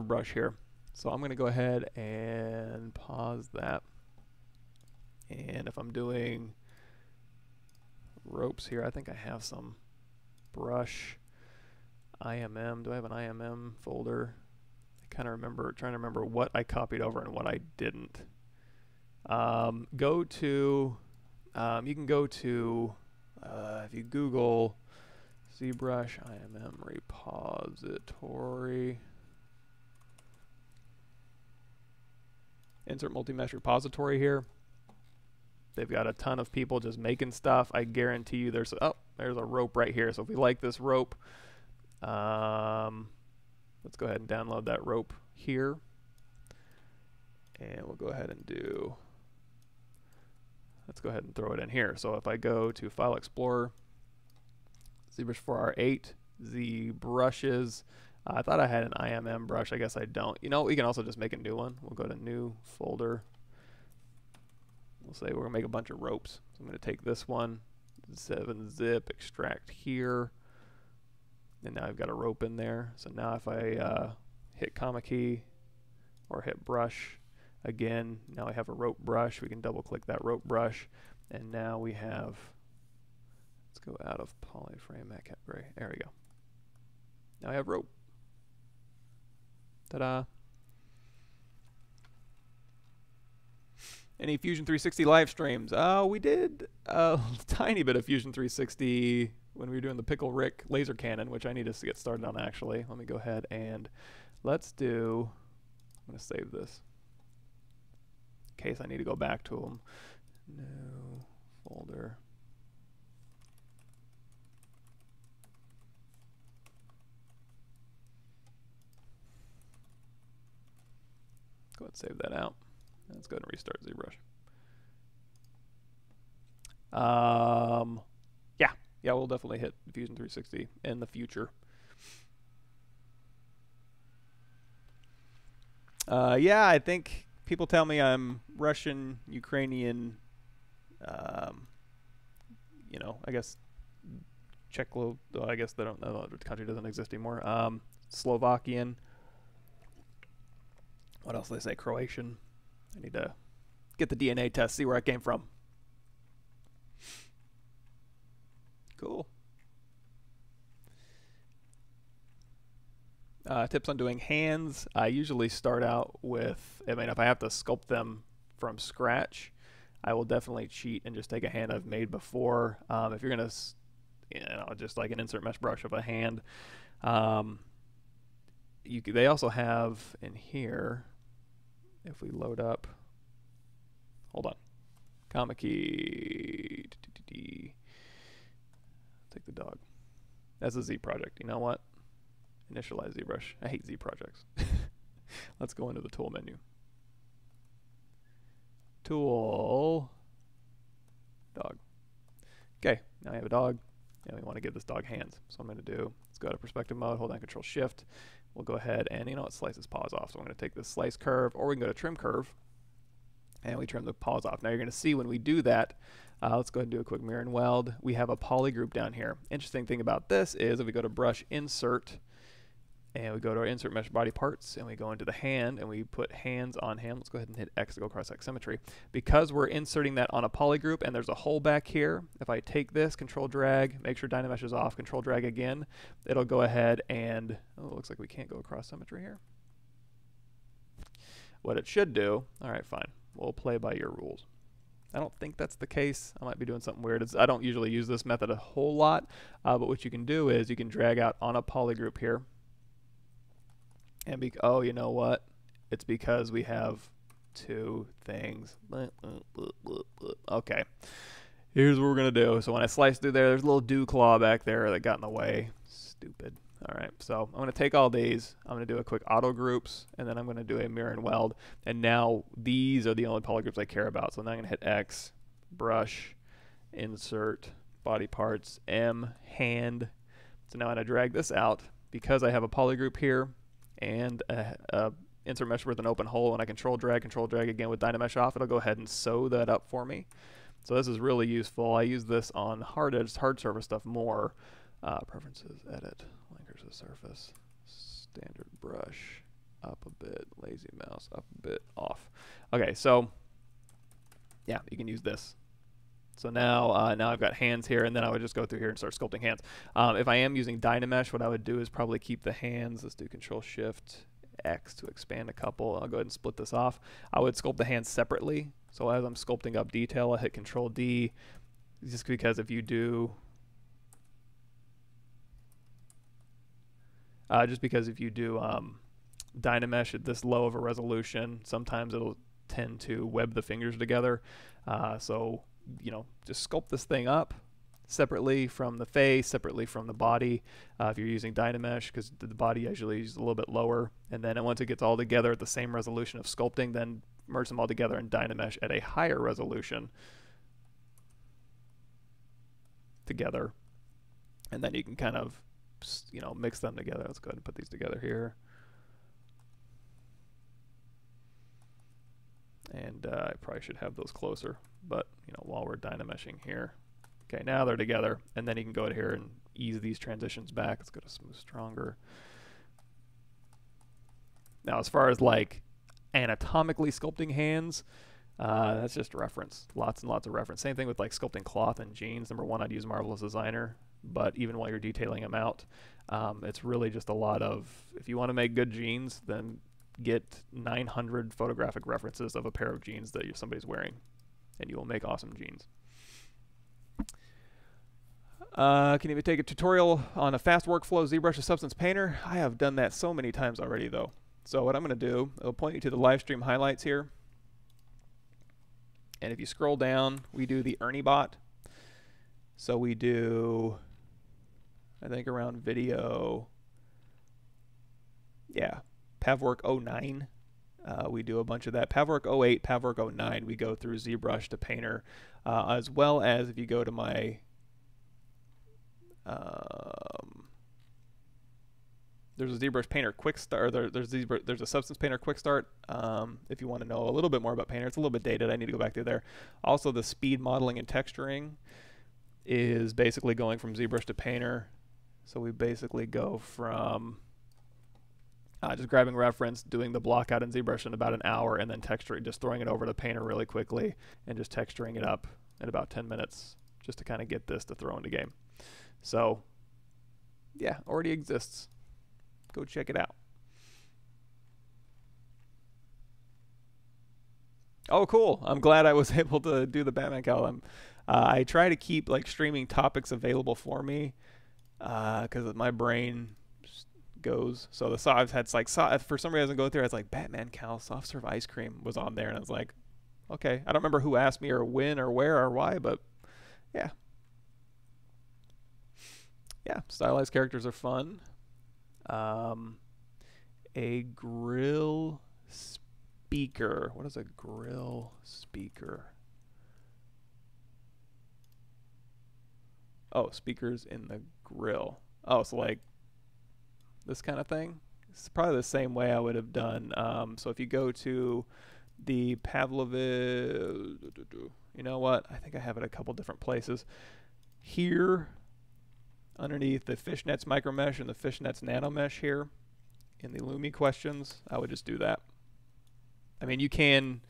Speaker 1: brush here. So I'm gonna go ahead and pause that. And if I'm doing ropes here, I think I have some brush IMM. Do I have an IMM folder? I kind of remember, trying to remember what I copied over and what I didn't. You can go to, if you Google ZBrush IMM repository, insert multi-mesh repository here. They've got a ton of people just making stuff. I guarantee you there's a rope right here. So if we like this rope, let's go ahead and download that rope here. And we'll go ahead and let's go ahead and throw it in here. So if I go to File Explorer, ZBrush 4R8, ZBrushes, I thought I had an IMM brush. I guess I don't. You know, we can also just make a new one. We'll go to New Folder. We'll say we're going to make a bunch of ropes. So I'm going to take this one, 7-zip, extract here. And now I've got a rope in there. So now if I hit comma key or hit brush, again, now I have a rope brush. We can double click that rope brush. And now we have, let's go out of polyframe, matte cap gray. There we go. Now I have rope. Ta-da. Any Fusion 360 live streams? We did a tiny bit of Fusion 360 when we were doing the Pickle Rick laser cannon, which I need to get started on actually. Let me go ahead and let's do, I'm going to save this in case I need to go back to them. New folder. Go ahead and save that out. Let's go ahead and restart ZBrush. Yeah, we'll definitely hit Fusion 360 in the future. Yeah, I think people tell me I'm Russian, Ukrainian, you know, I guess Czechlo, I guess they don't know, the country doesn't exist anymore. Slovakian. What else do they say? Croatian. I need to get the DNA test, see where I came from. Cool. Tips on doing hands. I usually start out with, I mean, if I have to sculpt them from scratch, I will definitely cheat and just take a hand I've made before. If you're going to, you know, just like an insert mesh brush of a hand. They also have in here, if we load up, hold on, comma key, take the dog. That's a Z project. You know what? Initialize ZBrush. I hate Z projects. Let's go into the tool menu. Tool, dog. Okay, now I have a dog, and we want to give this dog hands. So I'm going to do, let's go to perspective mode, hold down Control Shift. We'll go ahead and, you know what, slice his paws off. So I'm going to take this slice curve, or we can go to trim curve, and we trim the paws off. Now you're going to see when we do that, let's go ahead and do a quick Miren Weld. We have a polygroup down here. Interesting thing about this is if we go to brush insert, and we go to our insert mesh body parts, and we go into the hand, and we put hands on him. Let's go ahead and hit X to go cross-section symmetry. Because we're inserting that on a polygroup, and there's a hole back here, if I take this, control drag, make sure Dynamesh is off, control drag again, it'll go ahead and, oh, it looks like we can't go across symmetry here. What it should do, all right, fine, we'll play by your rules. I don't think that's the case. I might be doing something weird. I don't usually use this method a whole lot, but what you can do is you can drag out on a polygroup here, and oh, you know what? It's because we have two things. Okay. Here's what we're going to do. So when I slice through there, there's a little dew claw back there that got in the way. Stupid. All right. So I'm going to take all these. I'm going to do a quick auto groups, and then I'm going to do a Miren Weld. And now these are the only polygroups I care about. So now I'm going to hit X, brush, insert, body parts, M, hand. So now I'm going to drag this out because I have a polygroup here and insert mesh with an open hole, and I control drag again with Dynamesh off. It'll go ahead and sew that up for me. So this is really useful. I use this on hard surface stuff more. Preferences, edit, linkers to surface, standard brush, up a bit, lazy mouse, up a bit, off. Okay, so yeah, you can use this. So now, now I've got hands here, and then I would just go through here and start sculpting hands. If I am using Dynamesh, what I would do is probably keep the hands. Let's do Control Shift X to expand a couple. I'll go ahead and split this off. I would sculpt the hands separately. So as I'm sculpting up detail, I hit Control D, just because if you do, Dynamesh at this low of a resolution, sometimes it'll tend to web the fingers together. So you know, just sculpt this thing up separately from the face, separately from the body. If you're using Dynamesh, because the body usually is a little bit lower, and then once it gets all together at the same resolution of sculpting, then merge them all together in Dynamesh at a higher resolution together, and then you can kind of, you know, mix them together. Let's go ahead and put these together here. And I probably should have those closer, but you know, while we're Dynameshing here, okay, now they're together, and then you can go to here and ease these transitions back. Let's go to Smooth Stronger. Now, as far as like anatomically sculpting hands, that's just reference, lots and lots of reference. Same thing with like sculpting cloth and jeans. Number one, I'd use Marvelous Designer, but even while you're detailing them out, it's really just a lot of, if you want to make good jeans, then get 900 photographic references of a pair of jeans that somebody's wearing, and you will make awesome jeans. Can you take a tutorial on a fast workflow ZBrush to Substance Painter? I have done that so many times already, though. So what I'm going to do, I'll point you to the live stream highlights here. And if you scroll down, we do the Ernie bot. So we do, I think around video, yeah, PavWork 09. We do a bunch of that. PavWork 08, PavWork 09, we go through ZBrush to Painter, as well as if you go to my, there's a ZBrush Painter Quick Start. There's a Substance Painter Quick Start. If you want to know a little bit more about Painter, it's a little bit dated. I need to go back through there. Also, the speed modeling and texturing. is basically going from ZBrush to Painter. So we basically go from just grabbing reference, doing the block out in ZBrush in about an hour, and then texturing, just throwing it over to Painter really quickly, and just texturing it up in about 10 minutes, just to kind of get this to throw into game. So yeah, already exists. Go check it out. Oh, cool. I'm glad I was able to do the Batman Cowl. I try to keep like streaming topics available for me because my brain goes. So I've had like for some reason go through. It's like Batman Cowl soft serve ice cream was on there, and I was like, okay. I don't remember who asked me or when or where or why, but yeah, stylized characters are fun. A grill speaker. What is a grill speaker? Oh, speakers in the grill. Oh, so like this kind of thing. It's probably the same way I would have done. So if you go to the PavWork, you know what? I think I have it a couple different places. Here, underneath the fishnets micro mesh and the fishnets nano mesh here, in the Lumi questions, I would just do that. I mean, you can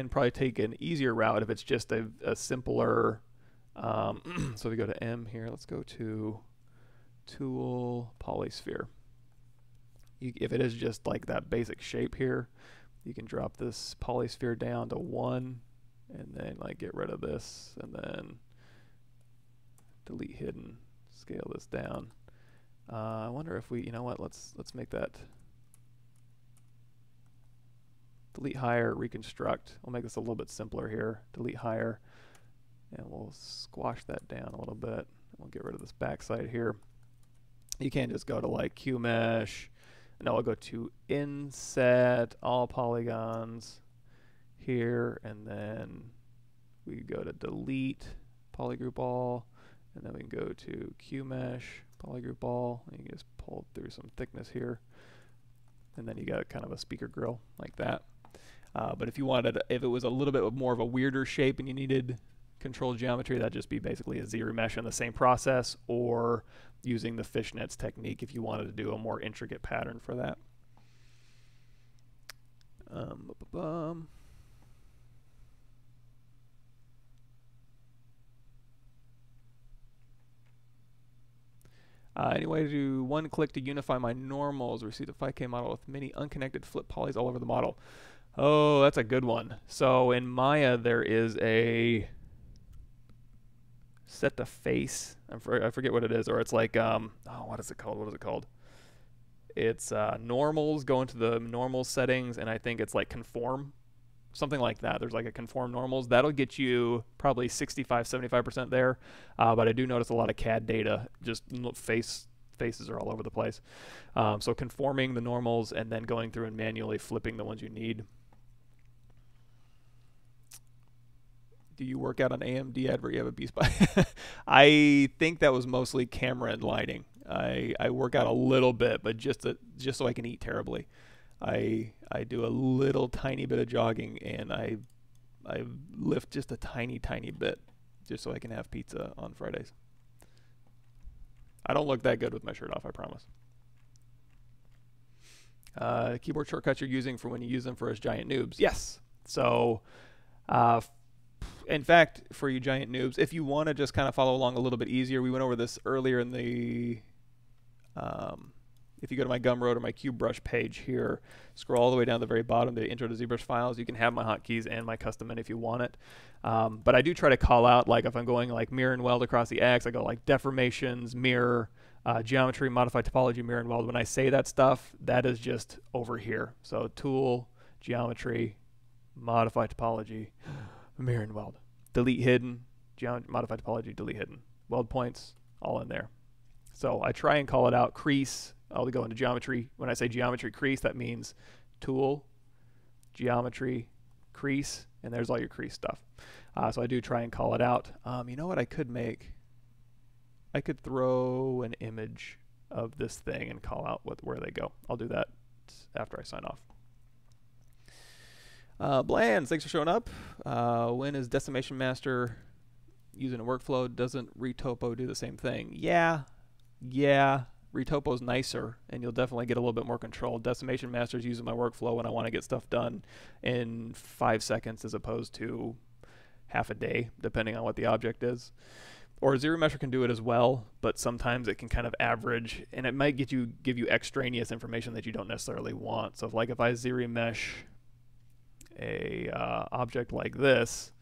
Speaker 1: probably take an easier route if it's just a simpler. So we go to M here. Let's go to Tool Polysphere. If it is just like that basic shape here, you can drop this polysphere down to 1, and then like get rid of this, and then delete hidden. Scale this down. I wonder if we, you know what? Let's make that. Delete higher, reconstruct. We'll make this a little bit simpler here. Delete higher, and we'll squash that down a little bit. We'll get rid of this backside here. You can't just go to like Q mesh. No, I'll go to inset all polygons here, and then we go to delete polygroup all, and then we can go to Q mesh polygroup all, and you can just pull through some thickness here, and then you got kind of a speaker grill like that. But if you wanted, if it was a little bit more of a weirder shape and you needed controlled geometry, that'd just be basically a Z remesh in the same process, or using the fishnets technique if you wanted to do a more intricate pattern for that. Anyway, do one click to unify my normals. Receive a 5K model with many unconnected flip polys all over the model. Oh, that's a good one. So in Maya, there is a set to face. I forget what it is, or it's like oh, what is it called? What is it called? It's normals. Go into the normals settings, and I think it's like conform, something like that. There's like a conform normals that'll get you probably 65-75% there. But I do notice a lot of CAD data, just faces are all over the place. So conforming the normals and then going through and manually flipping the ones you need. Do you work out on AMD advert? You have a B-spot. I think that was mostly camera and lighting. I work out a little bit, but just so I can eat terribly. I do a little tiny bit of jogging, and I lift just a tiny bit just so I can have pizza on Fridays. I don't look that good with my shirt off, I promise. Keyboard shortcuts you're using for when you use them for us giant noobs. Yes. So in fact, for you giant noobs, if you want to just kind of follow along a little bit easier, we went over this earlier in the if you go to my Gumroad or my Cube Brush page here, scroll all the way down to the very bottom, the intro to ZBrush files, you can have my hotkeys and my custom menu if you want it. But I do try to call out, like if I'm going like Miren Weld across the X, I go like deformations, mirror, geometry, modify topology, Miren Weld. When I say that stuff, that is just over here. So tool, geometry, modify topology, Miren Weld. Delete hidden, modify topology, delete hidden. Weld points, all in there. So I try and call it out. Crease, I'll go into geometry. When I say geometry crease, that means tool, geometry, crease, and there's all your crease stuff. So I do try and call it out. You know what I could make? I could throw an image of this thing and call out where they go. I'll do that after I sign off. Blands, thanks for showing up. When is Decimation Master using a workflow. Doesn't Retopo do the same thing? Yeah. Retopo's nicer, and you'll definitely get a little bit more control. Decimation Master is using my workflow when I want to get stuff done in 5 seconds as opposed to half a day, depending on what the object is. Or ZeroMesher can do it as well, but sometimes it can kind of average, and it might give you extraneous information that you don't necessarily want. So if I ZeroMesh a object like this,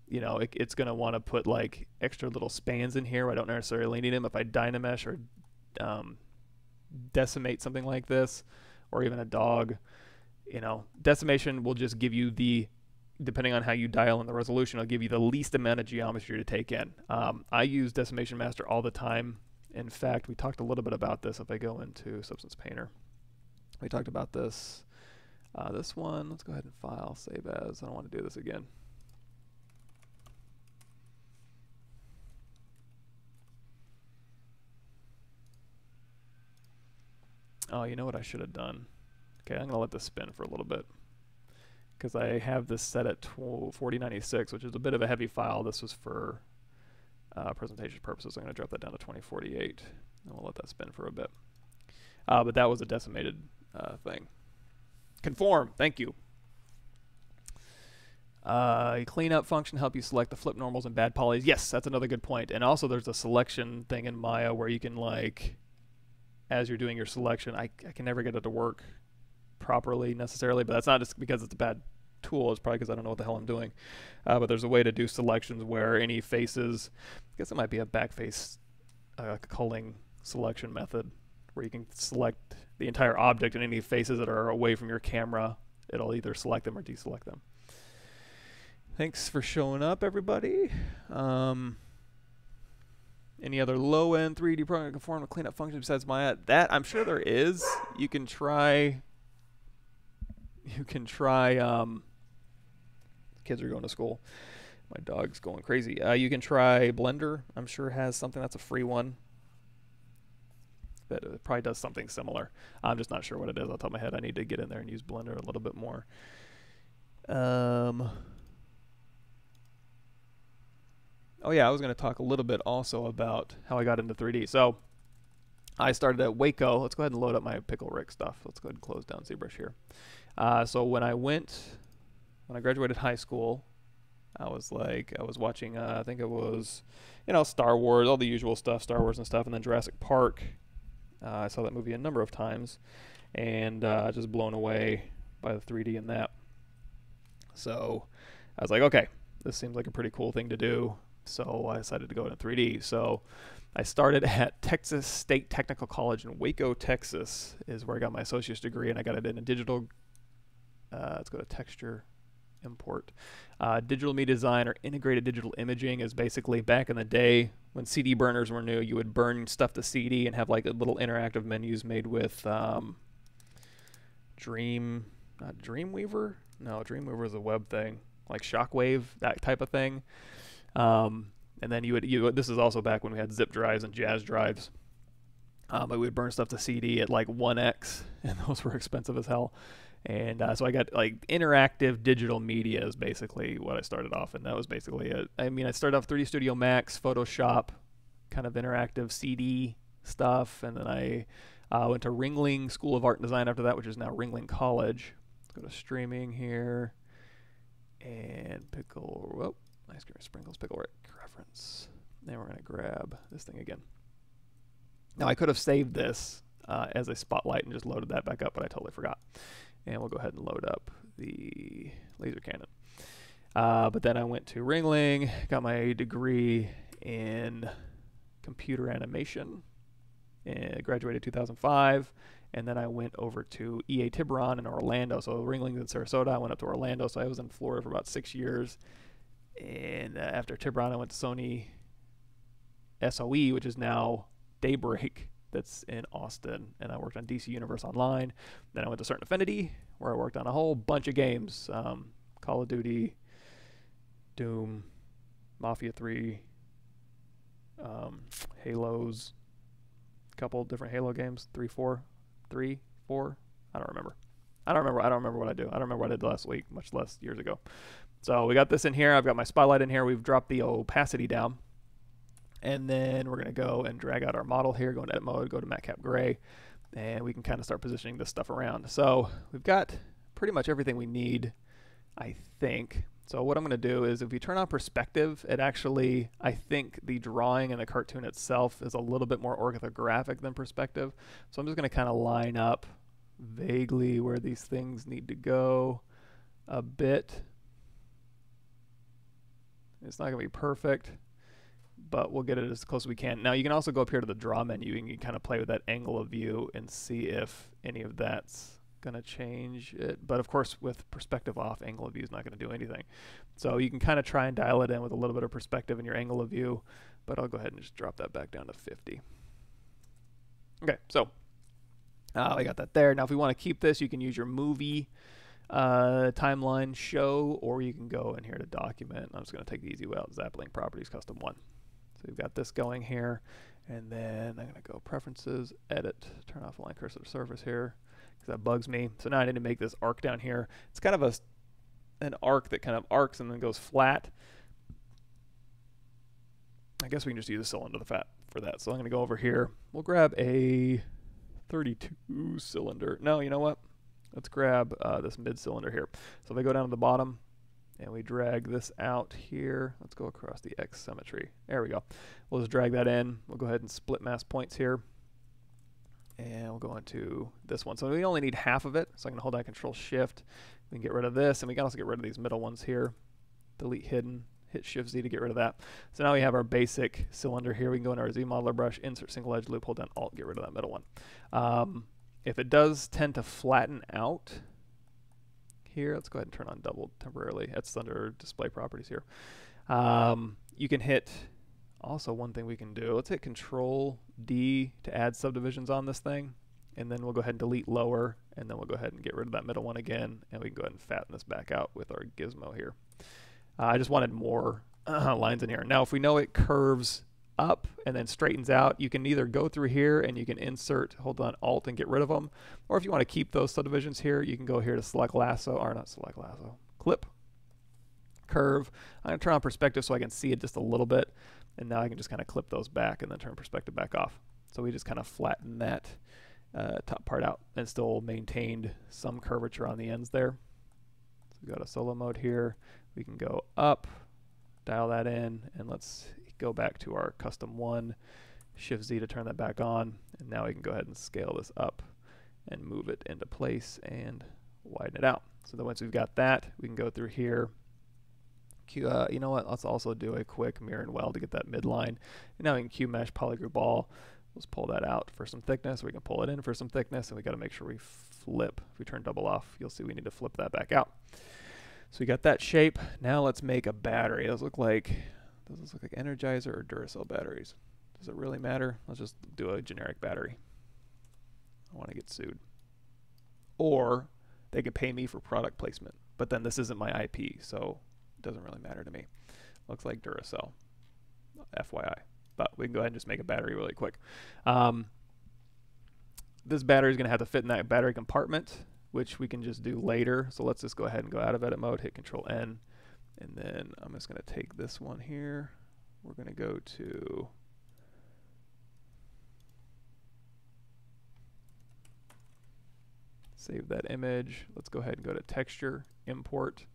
Speaker 1: you know, it's going to want to put like extra little spans in here where I don't necessarily need them. If I Dynamesh or decimate something like this, or even a dog, you know, decimation will just give you depending on how you dial in the resolution, it'll give you the least amount of geometry to take in. I use Decimation Master all the time. In fact, we talked a little bit about this. If I go into Substance Painter, we talked about this. This one, let's go ahead and file, save as. I don't want to do this again. Oh, you know what I should have done? Okay, I'm going to let this spin for a little bit, because I have this set at 4096, which is a bit of a heavy file. This was for presentation purposes. I'm going to drop that down to 2048, and we'll let that spin for a bit. But that was a decimated thing. Conform, thank you. A cleanup function help you select the flip normals and bad polys. Yes, that's another good point. And also there's a selection thing in Maya where you can, like, as you're doing your selection, I can never get it to work properly necessarily, but that's not just because it's a bad tool. It's probably because I don't know what the hell I'm doing. But there's a way to do selections where any faces, I guess it might be a backface culling selection method, where you can select the entire object, and any faces that are away from your camera, it'll either select them or deselect them. Thanks for showing up, everybody. Any other low-end 3D program conform to cleanup functions besides Maya? That I'm sure there is. You can try. Kids are going to school. My dog's going crazy. You can try Blender. I'm sure has something that's a free one. That it probably does something similar. I'm just not sure what it is. Off the top of my head, I need to get in there and use Blender a little bit more. Oh yeah, I was going to talk a little bit also about how I got into 3D. So I started at Waco. Let's go ahead and load up my Pickle Rick stuff. Let's go ahead and close down ZBrush here. So when I graduated high school, I was watching, I think it was, you know, Star Wars, all the usual stuff, Star Wars and stuff, and then Jurassic Park. I saw that movie a number of times, and just blown away by the 3D in that. So I was like, okay, this seems like a pretty cool thing to do. So I decided to go into 3D. So I started at Texas State Technical College in Waco, Texas, is where I got my associate's degree, and I got it in a digital, let's go to texture, import. Digital media design or integrated digital imaging is basically, back in the day when CD burners were new, you would burn stuff to CD and have like a little interactive menus made with Dreamweaver? No, Dreamweaver is a web thing, like Shockwave, that type of thing. And then this is also back when we had zip drives and jazz drives. But we would burn stuff to CD at like 1x, and those were expensive as hell. And so I got like interactive digital media is basically what I started off, and that was basically it. I mean, I started off 3D Studio Max, Photoshop, kind of interactive CD stuff, and then I went to Ringling School of Art and Design after that, which is now Ringling College. Let's go to streaming here, and Ice Cream Sprinkles Pickle Rick reference. Then we're gonna grab this thing again. Now I could have saved this as a spotlight and just loaded that back up, but I totally forgot. And we'll go ahead and load up the laser cannon. But then I went to Ringling, got my degree in computer animation, and graduated 2005. And then I went over to EA Tiburon in Orlando. So Ringling's in Sarasota. I went up to Orlando, so I was in Florida for about 6 years. And after Tiburon, I went to Sony SOE, which is now Daybreak, that's in Austin, and I worked on DC Universe Online. Then I went to Certain Affinity, where I worked on a whole bunch of games, Call of Duty, Doom, Mafia 3, Halos, a couple different Halo games, 3, 4, I don't remember. I don't remember what I do. I don't remember what I did last week, much less years ago. So we got this in here. I've got my spotlight in here. We've dropped the opacity down. And then we're going to go and drag out our model here, go into edit mode, go to matte cap gray, and we can kind of start positioning this stuff around. So we've got pretty much everything we need, I think. So what I'm going to do is if we turn on perspective, it actually, I think the drawing and the cartoon itself is a little bit more orthographic than perspective. So I'm just going to kind of line up vaguely where these things need to go a bit. It's not going to be perfect, but we'll get it as close as we can. Now you can also go up here to the draw menu and you can kind of play with that angle of view and see if any of that's going to change it. But of course with perspective off, angle of view is not going to do anything. So you can kind of try and dial it in with a little bit of perspective in your angle of view, but I'll go ahead and just drop that back down to 50. Okay, so we got that there. Now if we want to keep this, you can use your movie timeline show, or you can go in here to document. I'm just going to take the easy way out, Zapling properties custom 1. So we've got this going here, and then I'm going to go preferences, edit, turn off align cursor to surface here, because that bugs me. So now I need to make this arc down here. It's kind of an arc that kind of arcs and then goes flat. I guess we can just use a cylinder for that. So I'm going to go over here. We'll grab a 32 cylinder. No, you know what? Let's grab this mid cylinder here. So if I go down to the bottom, and we drag this out here. Let's go across the X symmetry. There we go. We'll just drag that in. We'll go ahead and split mask points here. And we'll go into this one. So we only need half of it. So I'm going to hold down Control Shift. We can get rid of this, and we can also get rid of these middle ones here. Delete hidden. Hit Shift Z to get rid of that. So now we have our basic cylinder here. We can go into our Zmodeler brush, insert single edge loop, hold down Alt, get rid of that middle one. If it does tend to flatten out, here, let's go ahead and turn on double temporarily. That's under display properties here. You can hit, also one thing we can do, let's hit Control D to add subdivisions on this thing, and then we'll go ahead and delete lower, and then we'll go ahead and get rid of that middle one again, and we can go ahead and fatten this back out with our gizmo here. I just wanted more lines in here. Now if we know it curves up and then straightens out, you can either go through here and you can insert, hold on Alt and get rid of them, or if you want to keep those subdivisions here, you can go here to select lasso, or not select lasso, clip, curve. I'm going to turn on perspective so I can see it just a little bit, and now I can just kind of clip those back and then turn perspective back off. So we just kind of flatten that top part out and still maintained some curvature on the ends there. So we got a solo mode here. We can go up, dial that in, and let's go back to our custom 1, Shift Z to turn that back on, and now we can go ahead and scale this up and move it into place and widen it out. So then once we've got that, we can go through here. You know what, let's also do a quick Miren Weld to get that midline. And now we can Q mesh polygroup all. Let's pull that out for some thickness. We can pull it in for some thickness, and we got to make sure we flip. If we turn double off, you'll see we need to flip that back out. So we got that shape. Now let's make a battery. Does this look like Energizer or Duracell batteries? Does it really matter? Let's just do a generic battery. I want to get sued. Or they could pay me for product placement, but then this isn't my IP, so it doesn't really matter to me. Looks like Duracell, FYI. But we can go ahead and just make a battery really quick. This battery is going to have to fit in that battery compartment, which we can just do later. So let's just go ahead and go out of edit mode, hit Control N. And then I'm just going to take this one here. We're going to go to save that image. Let's go ahead and go to texture, import,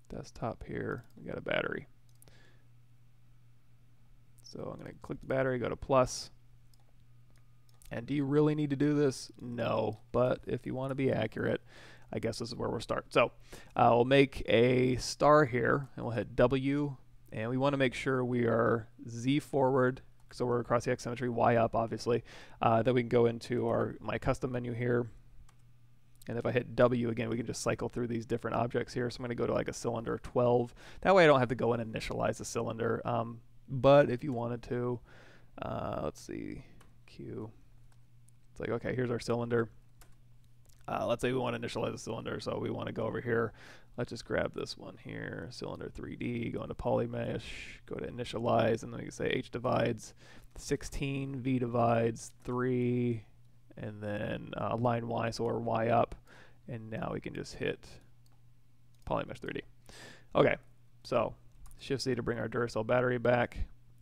Speaker 1: desktop here. We got a battery. So I'm going to click the battery, go to plus. And do you really need to do this? No, but if you want to be accurate, I guess this is where we'll start. So we'll make a star here, and we'll hit W, and we want to make sure we are Z forward, so we're across the X symmetry, Y up, obviously. Then we can go into my custom menu here, and if I hit W again, we can just cycle through these different objects here. So I'm going to go to like a cylinder 12. That way I don't have to go and initialize the cylinder. But if you wanted to, let's see, Q. It's like, okay, here's our cylinder. Let's say we want to initialize the cylinder, so we want to go over here. Let's just grab this one here, cylinder 3D, go into polymesh, go to initialize, and then we can say H divides 16, V divides 3, and then line Y, so we're Y up, and now we can just hit Polymesh 3D. Okay, so Shift C to bring our Duracell battery back,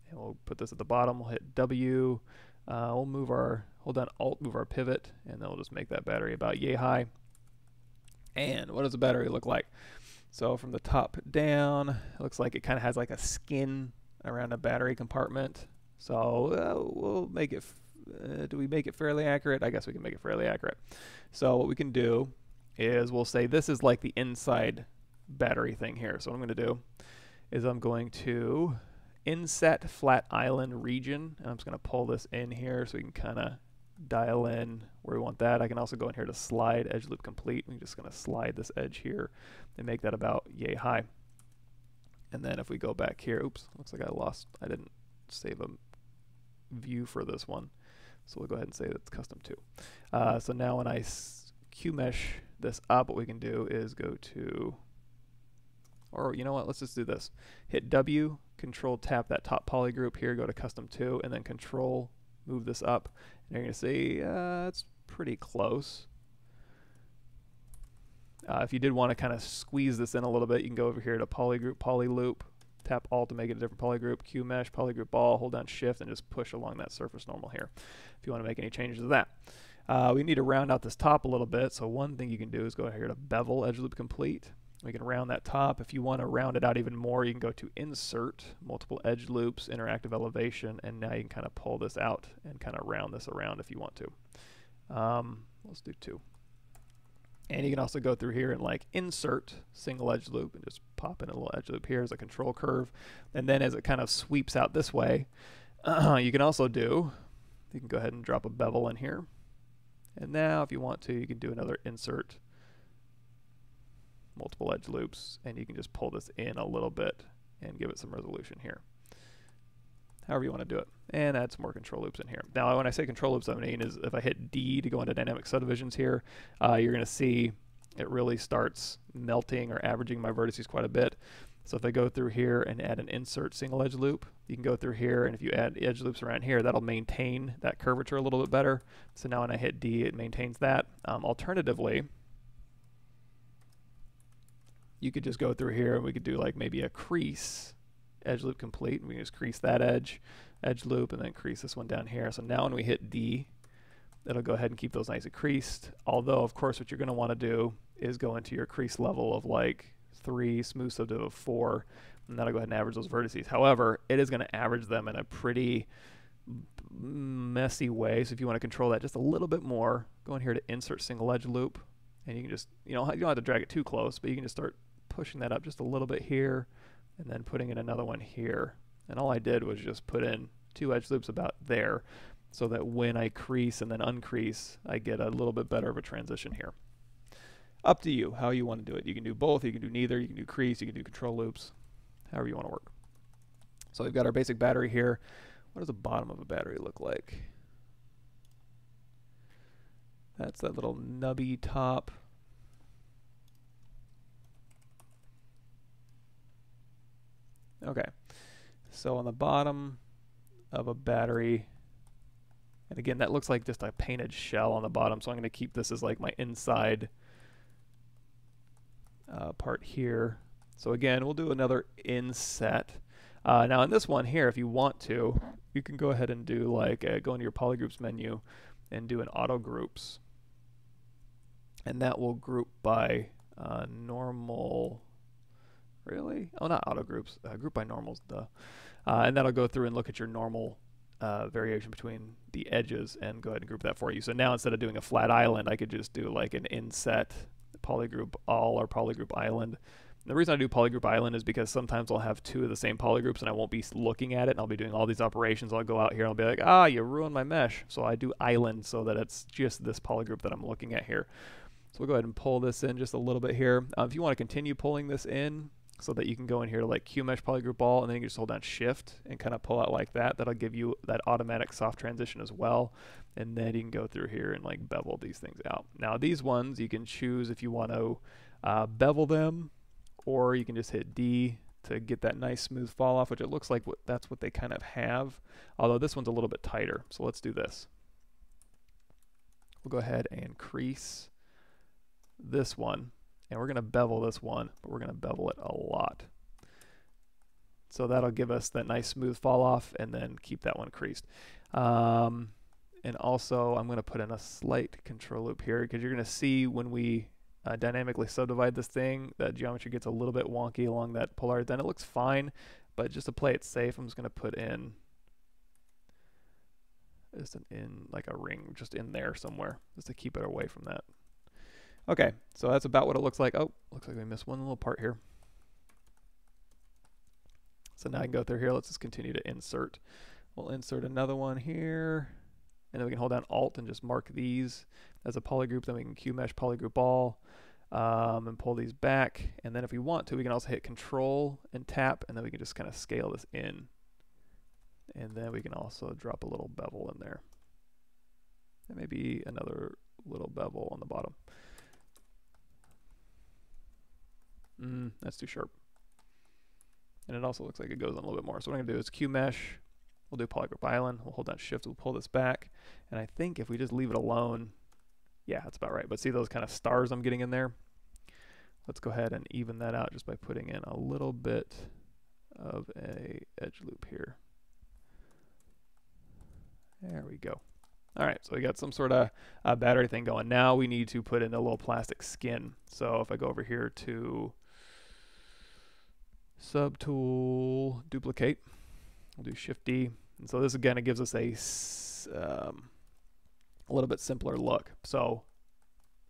Speaker 1: and we'll put this at the bottom. We'll hit W. We'll move our, hold down Alt, move our pivot, and then we'll just make that battery about yay high. And what does the battery look like? So from the top down, it looks like it kind of has like a skin around a battery compartment. So we'll make it, do we make it fairly accurate? I guess we can make it fairly accurate. So what we can do is we'll say this is like the inside battery thing here. So what I'm going to do is I'm going to inset flat island region, and I'm just going to pull this in here so we can kind of dial in where we want that. I can also go in here to slide edge loop complete. I'm just going to slide this edge here and make that about yay high. And then if we go back here, oops, looks like I didn't save a view for this one. So we'll go ahead and say that's custom 2. So now when I Q mesh this up, what we can do is go to, or you know what, let's just do this. Hit W, Control tap that top poly group here, go to custom 2, and then Control move this up. And you're going to see it's pretty close. If you did want to kind of squeeze this in a little bit, you can go over here to Polygroup, Polyloop, tap Alt to make it a different polygroup, Q mesh, Polygroup all, hold down Shift, and just push along that surface normal here if you want to make any changes to that. We need to round out this top a little bit, so one thing you can do is go here to Bevel, Edge Loop Complete. We can round that top. If you want to round it out even more, you can go to Insert, Multiple Edge Loops, Interactive Elevation, and now you can kind of pull this out and kind of round this around if you want to. Let's do 2. And you can also go through here and like Insert Single Edge Loop and just pop in a little edge loop here as a control curve. And then as it kind of sweeps out this way, you can also do, you can go ahead and drop a bevel in here. And now if you want to, you can do another Insert Multiple Edge Loops, and you can just pull this in a little bit and give it some resolution here. However you want to do it, and add some more control loops in here. Now when I say control loops, I mean is if I hit D to go into dynamic subdivisions here, you're going to see it really starts melting or averaging my vertices quite a bit. So if I go through here and add an insert single edge loop, you can go through here, and if you add edge loops around here, that'll maintain that curvature a little bit better. So now when I hit D, it maintains that. Alternatively, you could just go through here and we could do like maybe a crease edge loop complete, and we can just crease that edge loop, and then crease this one down here. So now when we hit D, it'll go ahead and keep those nice and creased. Although, of course, what you're going to want to do is go into your crease level of like 3, smooth subdiv of 4, and that'll go ahead and average those vertices. However, it is going to average them in a pretty messy way. So if you want to control that just a little bit more, go in here to Insert Single Edge Loop, and you can just, you don't have to drag it too close, but you can just start pushing that up just a little bit here, and then putting in another one here. And all I did was just put in 2 edge loops about there, so that when I crease and then uncrease, I get a little bit better of a transition here. Up to you how you want to do it. You can do both, you can do neither, you can do crease, you can do control loops, however you want to work. So we've got our basic battery here. What does the bottom of a battery look like? That's that little nubby top. Okay, so on the bottom of a battery, and again, that looks like just a painted shell on the bottom, so I'm going to keep this as like my inside part here. So again, we'll do another inset. Now in this one here, if you want to, you can go ahead and do like, go into your Polygroups menu and do an auto groups. And that will group by normal. Really? Oh, not auto groups. Group by normals, duh. And that'll go through and look at your normal variation between the edges and go ahead and group that for you. So now instead of doing a flat island, I could just do like an inset polygroup all or polygroup island. And the reason I do polygroup island is because sometimes I'll have 2 of the same polygroups and I won't be looking at it, and I'll be doing all these operations. I'll go out here and I'll be like, ah, you ruined my mesh. So I do island so that it's just this polygroup that I'm looking at here. So we'll go ahead and pull this in just a little bit here. If you want to continue pulling this in, so that you can go in here to like Q mesh polygroup all, and then you can just hold down Shift and kind of pull out like that. That'll give you that automatic soft transition as well. And then you can go through here and like bevel these things out. Now these ones you can choose if you want to bevel them, or you can just hit D to get that nice smooth fall off, which it looks like that's what they kind of have. Although this one's a little bit tighter. So let's do this. we'll go ahead and crease this one, and we're going to bevel this one, but we're going to bevel it a lot. So that'll give us that nice smooth fall off, and then keep that one creased. And also I'm going to put in a slight control loop here, because you're going to see when we dynamically subdivide this thing, that geometry gets a little bit wonky along that polar. Then it looks fine, but just to play it safe, I'm just going to put in like a ring just in there somewhere, just to keep it away from that. Okay, so that's about what it looks like. Oh, looks like we missed one little part here. So now I can go through here. Let's just continue to insert. We'll insert another one here, and then we can hold down Alt and just mark these as a polygroup. Then we can Q-mesh polygroup all, and pull these back. And then if we want to, we can also hit Control and tap, and then we can just kind of scale this in. And then we can also drop a little bevel in there. And maybe another little bevel on the bottom. That's too sharp. And it also looks like it goes on a little bit more. So what I'm going to do is Q-mesh. We'll do Polygroup Island. We'll hold down Shift. We'll pull this back. And I think if we just leave it alone, yeah, that's about right. But see those kind of stars I'm getting in there? Let's go ahead and even that out just by putting in a little bit of a edge loop here. There we go. All right, so we got some sort of battery thing going. Now we need to put in a little plastic skin. So if I go over here to Subtool, Duplicate, we'll do Shift D. And so this again, it gives us a little bit simpler look. So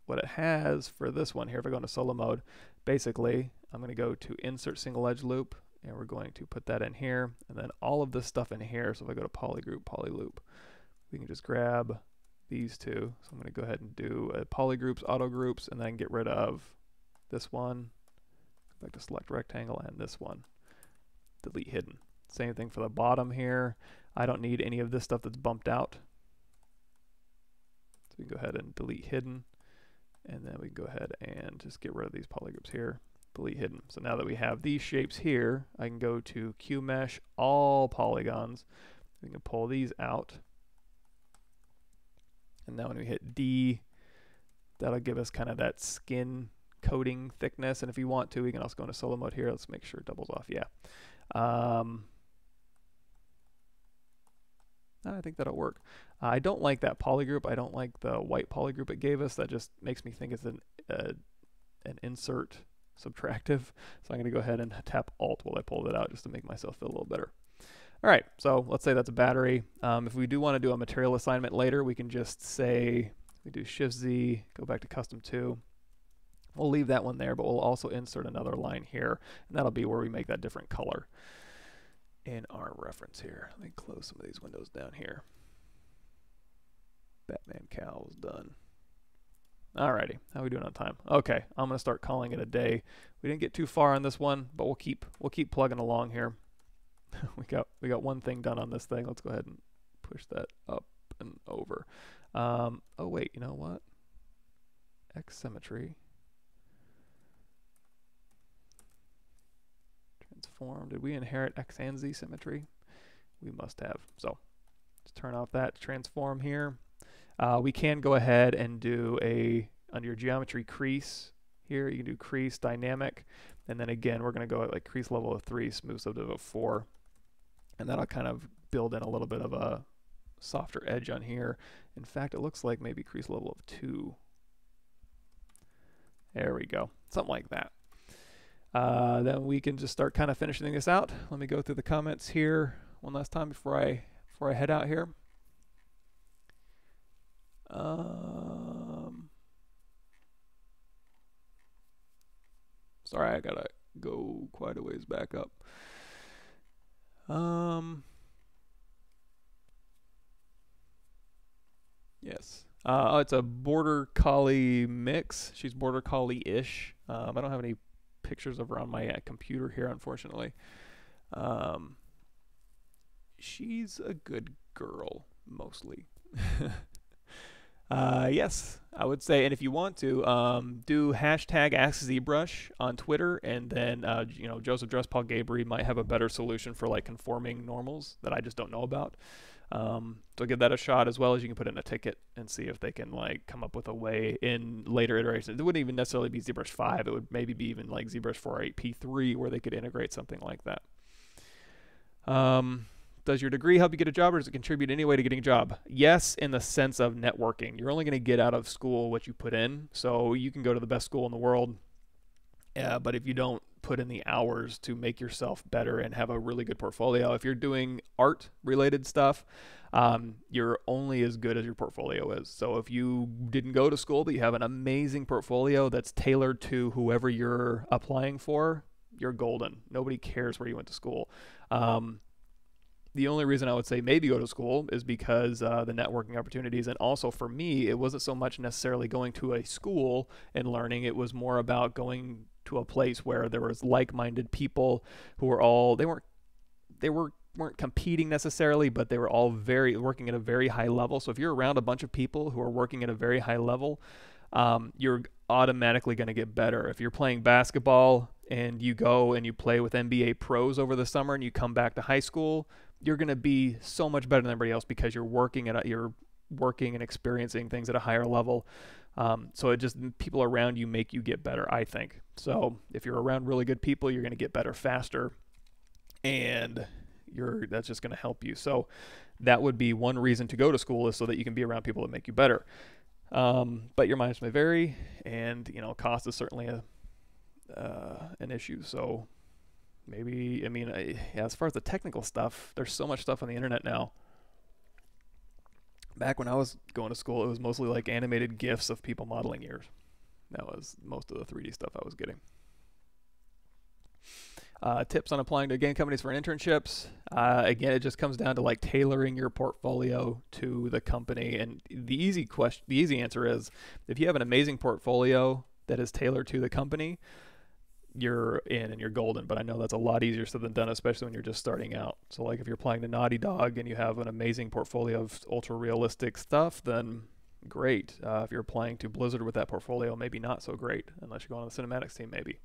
Speaker 1: what it has for this one here, if I go into solo mode, basically I'm going to go to Insert Single Edge Loop, and we're going to put that in here, and then all of this stuff in here. So if I go to Polygroup, Polyloop, we can just grab these two. So I'm going to go ahead and do Polygroups, Auto Groups, and then get rid of this one. Go back to Select Rectangle, and this one. Delete Hidden. Same thing for the bottom here. I don't need any of this stuff that's bumped out. So we can go ahead and delete Hidden, and then we can go ahead and just get rid of these polygroups here. Delete Hidden. So now that we have these shapes here, I can go to Q-mesh all polygons. We can pull these out. And now when we hit D, that'll give us kind of that skin coating thickness. And if you want to, we can also go into solo mode here. Let's make sure it doubles off. Yeah. I think that'll work. I don't like that polygroup. I don't like the white polygroup it gave us. That just makes me think it's an insert subtractive. So I'm going to go ahead and tap Alt while I pull that out just to make myself feel a little better. All right, so let's say that's a battery. If we do want to do a material assignment later, we can just say, we do Shift-Z, go back to Custom 2. We'll leave that one there, but we'll also insert another line here, and that'll be where we make that different color in our reference here. Let me close some of these windows down here. Batman Cowl is done. Alrighty, how are we doing on time? Okay, I'm gonna start calling it a day. We didn't get too far on this one, but we'll keep plugging along here. we got one thing done on this thing. Let's go ahead and push that up and over. Oh wait, you know what? X symmetry. Transform. Did we inherit X and Z symmetry? We must have. So let's turn off that transform here. We can go ahead and do under your geometry crease here, you can do crease dynamic, and then again we're going to go at like crease level of 3, smooth subdivision of 4, and that'll kind of build in a little bit of a softer edge on here. In fact, it looks like maybe crease level of 2. There we go, something like that. Then we can just start kind of finishing this out. Let me go through the comments here one last time before I head out here. Sorry, I gotta go quite a ways back up. Yes. It's a border collie mix. She's border collie-ish. I don't have any pictures of her on my computer here, unfortunately. She's a good girl, mostly. Yes, I would say. And if you want to, do hashtag AskZBrush on Twitter, and then Joseph Dress Paul Gabry might have a better solution for like conforming normals that I just don't know about. So give that a shot, as well as you can put in a ticket and see if they can like come up with a way in later iterations. It wouldn't even necessarily be ZBrush 5. It would maybe be even like ZBrush 4.8 P3 where they could integrate something like that. Does your degree help you get a job, or does it contribute in any way to getting a job? Yes, in the sense of networking. You're only going to get out of school what you put in. So you can go to the best school in the world, but if you don't put in the hours to make yourself better and have a really good portfolio, if you're doing art related stuff, you're only as good as your portfolio is. So if you didn't go to school but you have an amazing portfolio that's tailored to whoever you're applying for, you're golden. Nobody cares where you went to school. The only reason I would say maybe go to school is because the networking opportunities. And also for me, it wasn't so much necessarily going to a school and learning. It was more about going to a place where there was like-minded people who were all, they weren't competing necessarily, but they were all working at a very high level. So if you're around a bunch of people who are working at a very high level, you're automatically going to get better. If you're playing basketball and you go and you play with NBA pros over the summer and you come back to high school, you're going to be so much better than everybody else because you're working and experiencing things at a higher level. So it just, people around you make you get better, I think. So if you're around really good people, you're going to get better faster, and that's just going to help you. So that would be one reason to go to school, is so that you can be around people that make you better. But your minds may vary, and cost is certainly an issue. So maybe, as far as the technical stuff, there's so much stuff on the internet now. Back when I was going to school, it was mostly like animated GIFs of people modeling ears. That was most of the 3D stuff I was getting. Tips on applying to game companies for internships. Again, it just comes down to like tailoring your portfolio to the company. And the easy answer is, if you have an amazing portfolio that is tailored to the company, you're in and you're golden. But I know that's a lot easier said than done, especially when you're just starting out. So like if you're applying to Naughty Dog and you have an amazing portfolio of ultra realistic stuff, then great. If you're applying to Blizzard with that portfolio, maybe not so great, unless you're going on the cinematics team maybe.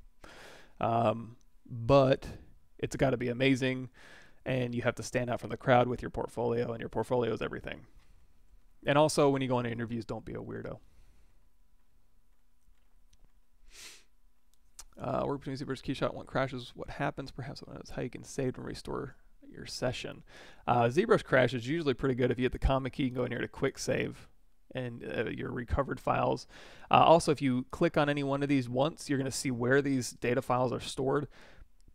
Speaker 1: But it's got to be amazing, and you have to stand out from the crowd with your portfolio, and your portfolio is everything. And also, when you go on interviews, don't be a weirdo. Work between ZBrush Keyshot when crashes. What happens? Perhaps that's how you can save and restore your session. ZBrush crash is usually pretty good. If you hit the comma key, you can go in here to quick save and your recovered files. Also, if you click on any one of these once, you're going to see where these data files are stored.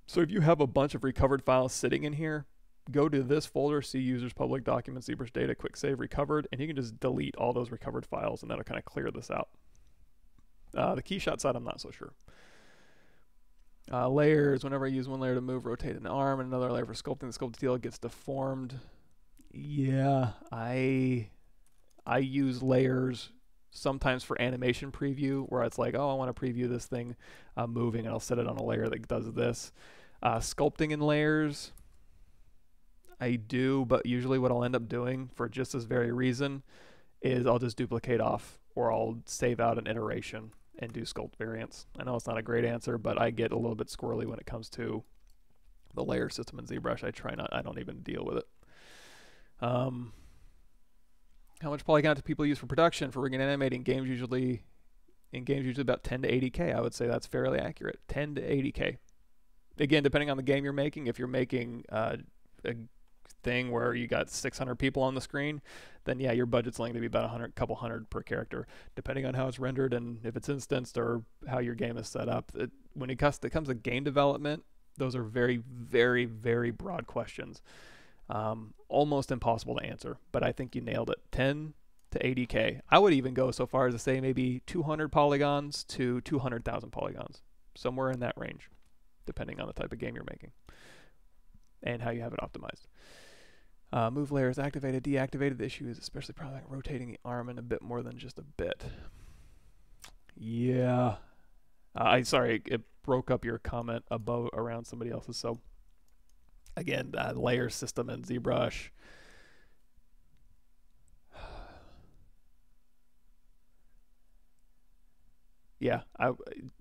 Speaker 1: So if you have a bunch of recovered files sitting in here, go to this folder, see users, public documents, ZBrush data, quick save, recovered, and you can just delete all those recovered files, and that'll kind of clear this out. The Keyshot side, I'm not so sure. Layers, whenever I use one layer to move, rotate an arm, and another layer for sculpting, the sculpt detail gets deformed. Yeah, I use layers sometimes for animation preview, where it's like, oh, I want to preview this thing moving, and I'll set it on a layer that does this. Sculpting in layers, I do, but usually what I'll end up doing for just this very reason is I'll just duplicate off, or I'll save out an iteration and do sculpt variants. I know it's not a great answer, but I get a little bit squirrely when it comes to the layer system in ZBrush. I don't even deal with it. How much polygon do people use for production for rigging and animating? Games usually about 10 to 80K. I would say that's fairly accurate. 10 to 80K. Again, depending on the game you're making. If you're making a thing where you got 600 people on the screen, then yeah, your budget's likely to be about a couple hundred per character, depending on how it's rendered and if it's instanced or how your game is set up. When it comes to game development, those are very, very, very broad questions. Almost impossible to answer, but I think you nailed it. 10 to 80K. I would even go so far as to say maybe 200 polygons to 200,000 polygons, somewhere in that range, depending on the type of game you're making and how you have it optimized. Move layers activated, deactivated. The issue is especially probably like rotating the arm in a bit more than just a bit. Yeah. Sorry, it broke up your comment above around somebody else's. So again, layer system in ZBrush. yeah,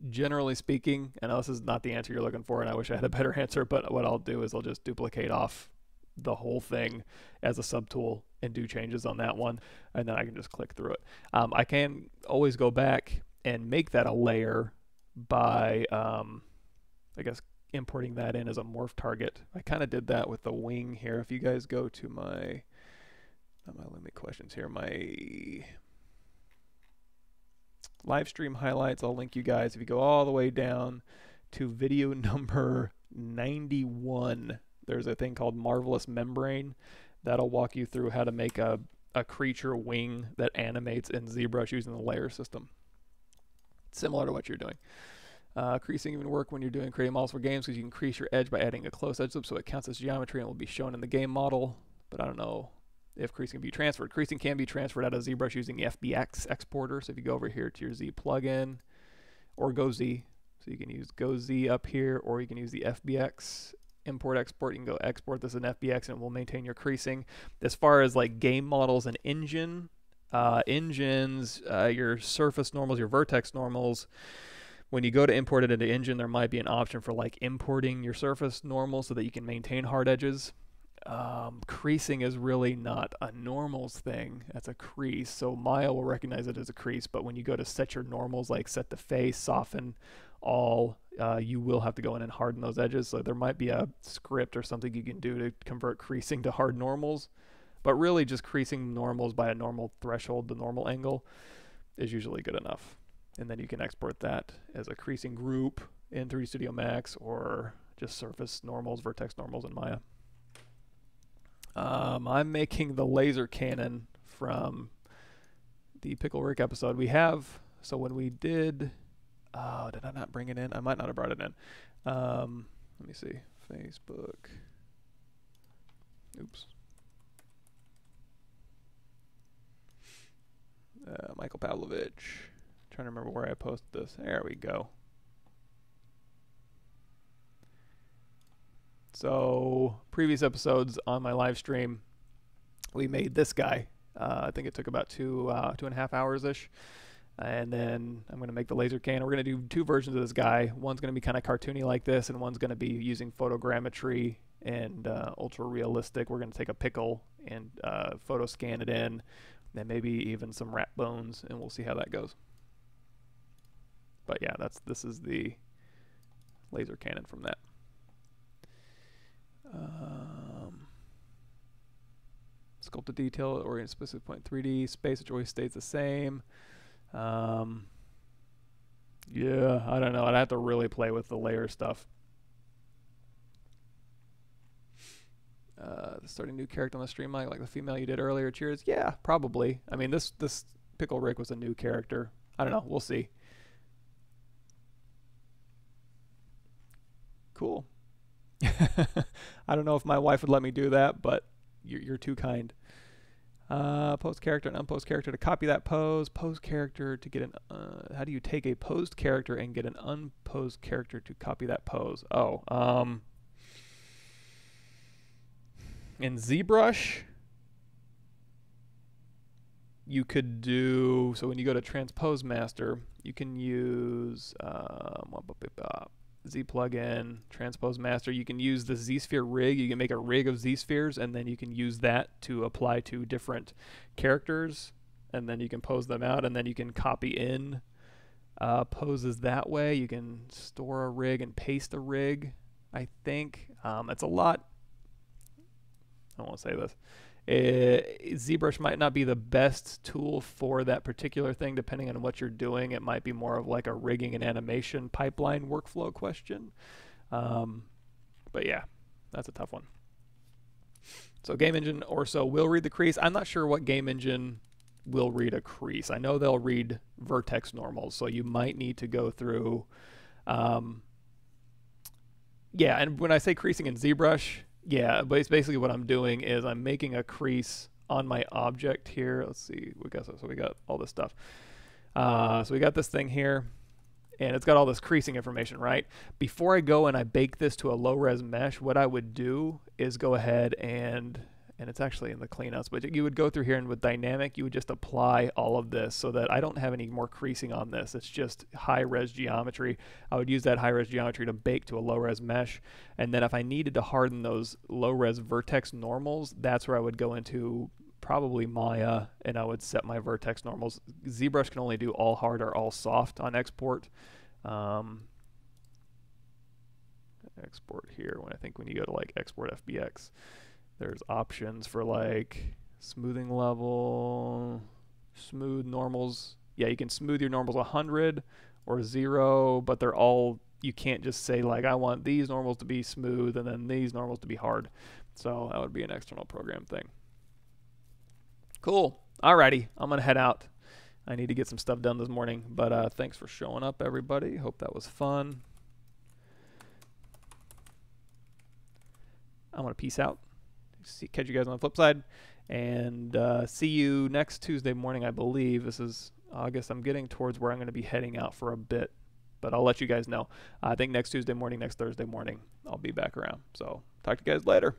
Speaker 1: generally speaking, I know this is not the answer you're looking for, and I wish I had a better answer, but what I'll do is I'll just duplicate off the whole thing as a subtool and do changes on that one, and then I can just click through it. I can always go back and make that a layer by, I guess, importing that in as a morph target. I kind of did that with the wing here. If you guys go to my, not my limit questions here, my live stream highlights, I'll link you guys. If you go all the way down to video number 91, there's a thing called Marvelous Membrane. That'll walk you through how to make a creature wing that animates in ZBrush using the layer system. Similar to what you're doing. Creasing even work when you're doing creating models for games because you can crease your edge by adding a close edge loop so it counts as geometry and will be shown in the game model. But I don't know if creasing can be transferred. Creasing can be transferred out of ZBrush using the FBX exporter. So if you go over here to your Z plugin or Go Z, so you can use Go Z up here, or you can use the FBX import export. You can go export this in FBX and it will maintain your creasing. As far as like game models and engines, your surface normals, your vertex normals, when you go to import it into engine, there might be an option for like importing your surface normal so that you can maintain hard edges. Creasing is really not a normals thing. That's a crease. So Maya will recognize it as a crease, but when you go to set your normals, like set the face, soften, all, you will have to go in and harden those edges. So there might be a script or something you can do to convert creasing to hard normals, but really just creasing normals by a normal threshold, the normal angle, is usually good enough. And then you can export that as a creasing group in 3D Studio Max, or just surface normals, vertex normals in Maya. I'm making the laser cannon from the Pickle Rick episode. We have, so when we did, oh, did I not bring it in? I might not have brought it in. Let me see, Facebook. Oops. Michael Pavlovich. Trying to remember where I posted this. There we go. So previous episodes on my live stream, we made this guy. I think it took about 2.5 hours-ish. And then I'm going to make the laser cannon. We're going to do 2 versions of this guy. One's going to be kind of cartoony like this, and one's going to be using photogrammetry and ultra realistic. We're going to take a pickle and photo scan it in, then maybe even some rat bones, and we'll see how that goes. But yeah, this is the laser cannon from that. Sculpt to detail, orient specific point 3D, space which always stays the same. Yeah, I don't know. I'd have to really play with the layer stuff. Starting a new character on the stream like the female you did earlier. Cheers. Yeah, probably. I mean, this Pickle Rick was a new character. I don't know. We'll see. Cool. I don't know if my wife would let me do that, but you're too kind. Post character and unpost character to copy that pose. Post character to get an... how do you take a posed character and get an unposed character to copy that pose? Oh, in ZBrush, you could do... So when you go to Transpose Master, you can use... Z plugin, Transpose Master. You can use the Z-sphere rig. You can make a rig of Z-spheres, and then you can use that to apply to different characters, and then you can pose them out, and then you can copy in poses that way. You can store a rig and paste a rig, I think. It's a lot. I don't want to say this. ZBrush might not be the best tool for that particular thing, depending on what you're doing. It might be more of like a rigging and animation pipeline workflow question. But yeah, that's a tough one. So Game Engine Orso will read the crease. I'm not sure what Game Engine will read a crease. I know they'll read vertex normals, so you might need to go through... yeah, and when I say creasing in ZBrush, yeah, but it's basically what I'm doing is I'm making a crease on my object here. Let's see, so we got all this stuff. So we got this thing here, and it's got all this creasing information, right? Before I go and I bake this to a low-res mesh, what I would do is go ahead and and it's actually in the cleanouts, but you would go through here, and with dynamic, you would just apply all of this so that I don't have any more creasing on this. It's just high-res geometry. I would use that high-res geometry to bake to a low-res mesh, and then if I needed to harden those low-res vertex normals, that's where I would go into probably Maya, and I would set my vertex normals. ZBrush can only do all hard or all soft on export. Export here, when I think when you go to like export FBX, there's options for like smoothing level, smooth normals. Yeah, you can smooth your normals 100 or 0, but they're all, you can't just say like I want these normals to be smooth and then these normals to be hard. So that would be an external program thing. Cool. Alrighty, I'm gonna head out. I need to get some stuff done this morning, but thanks for showing up, everybody. Hope that was fun. I'm gonna peace out. Catch you guys on the flip side, and see you next Tuesday morning, I believe. This is August. I'm getting towards where I'm going to be heading out for a bit, but I'll let you guys know. I think next Tuesday morning, next Thursday morning, I'll be back around. So talk to you guys later.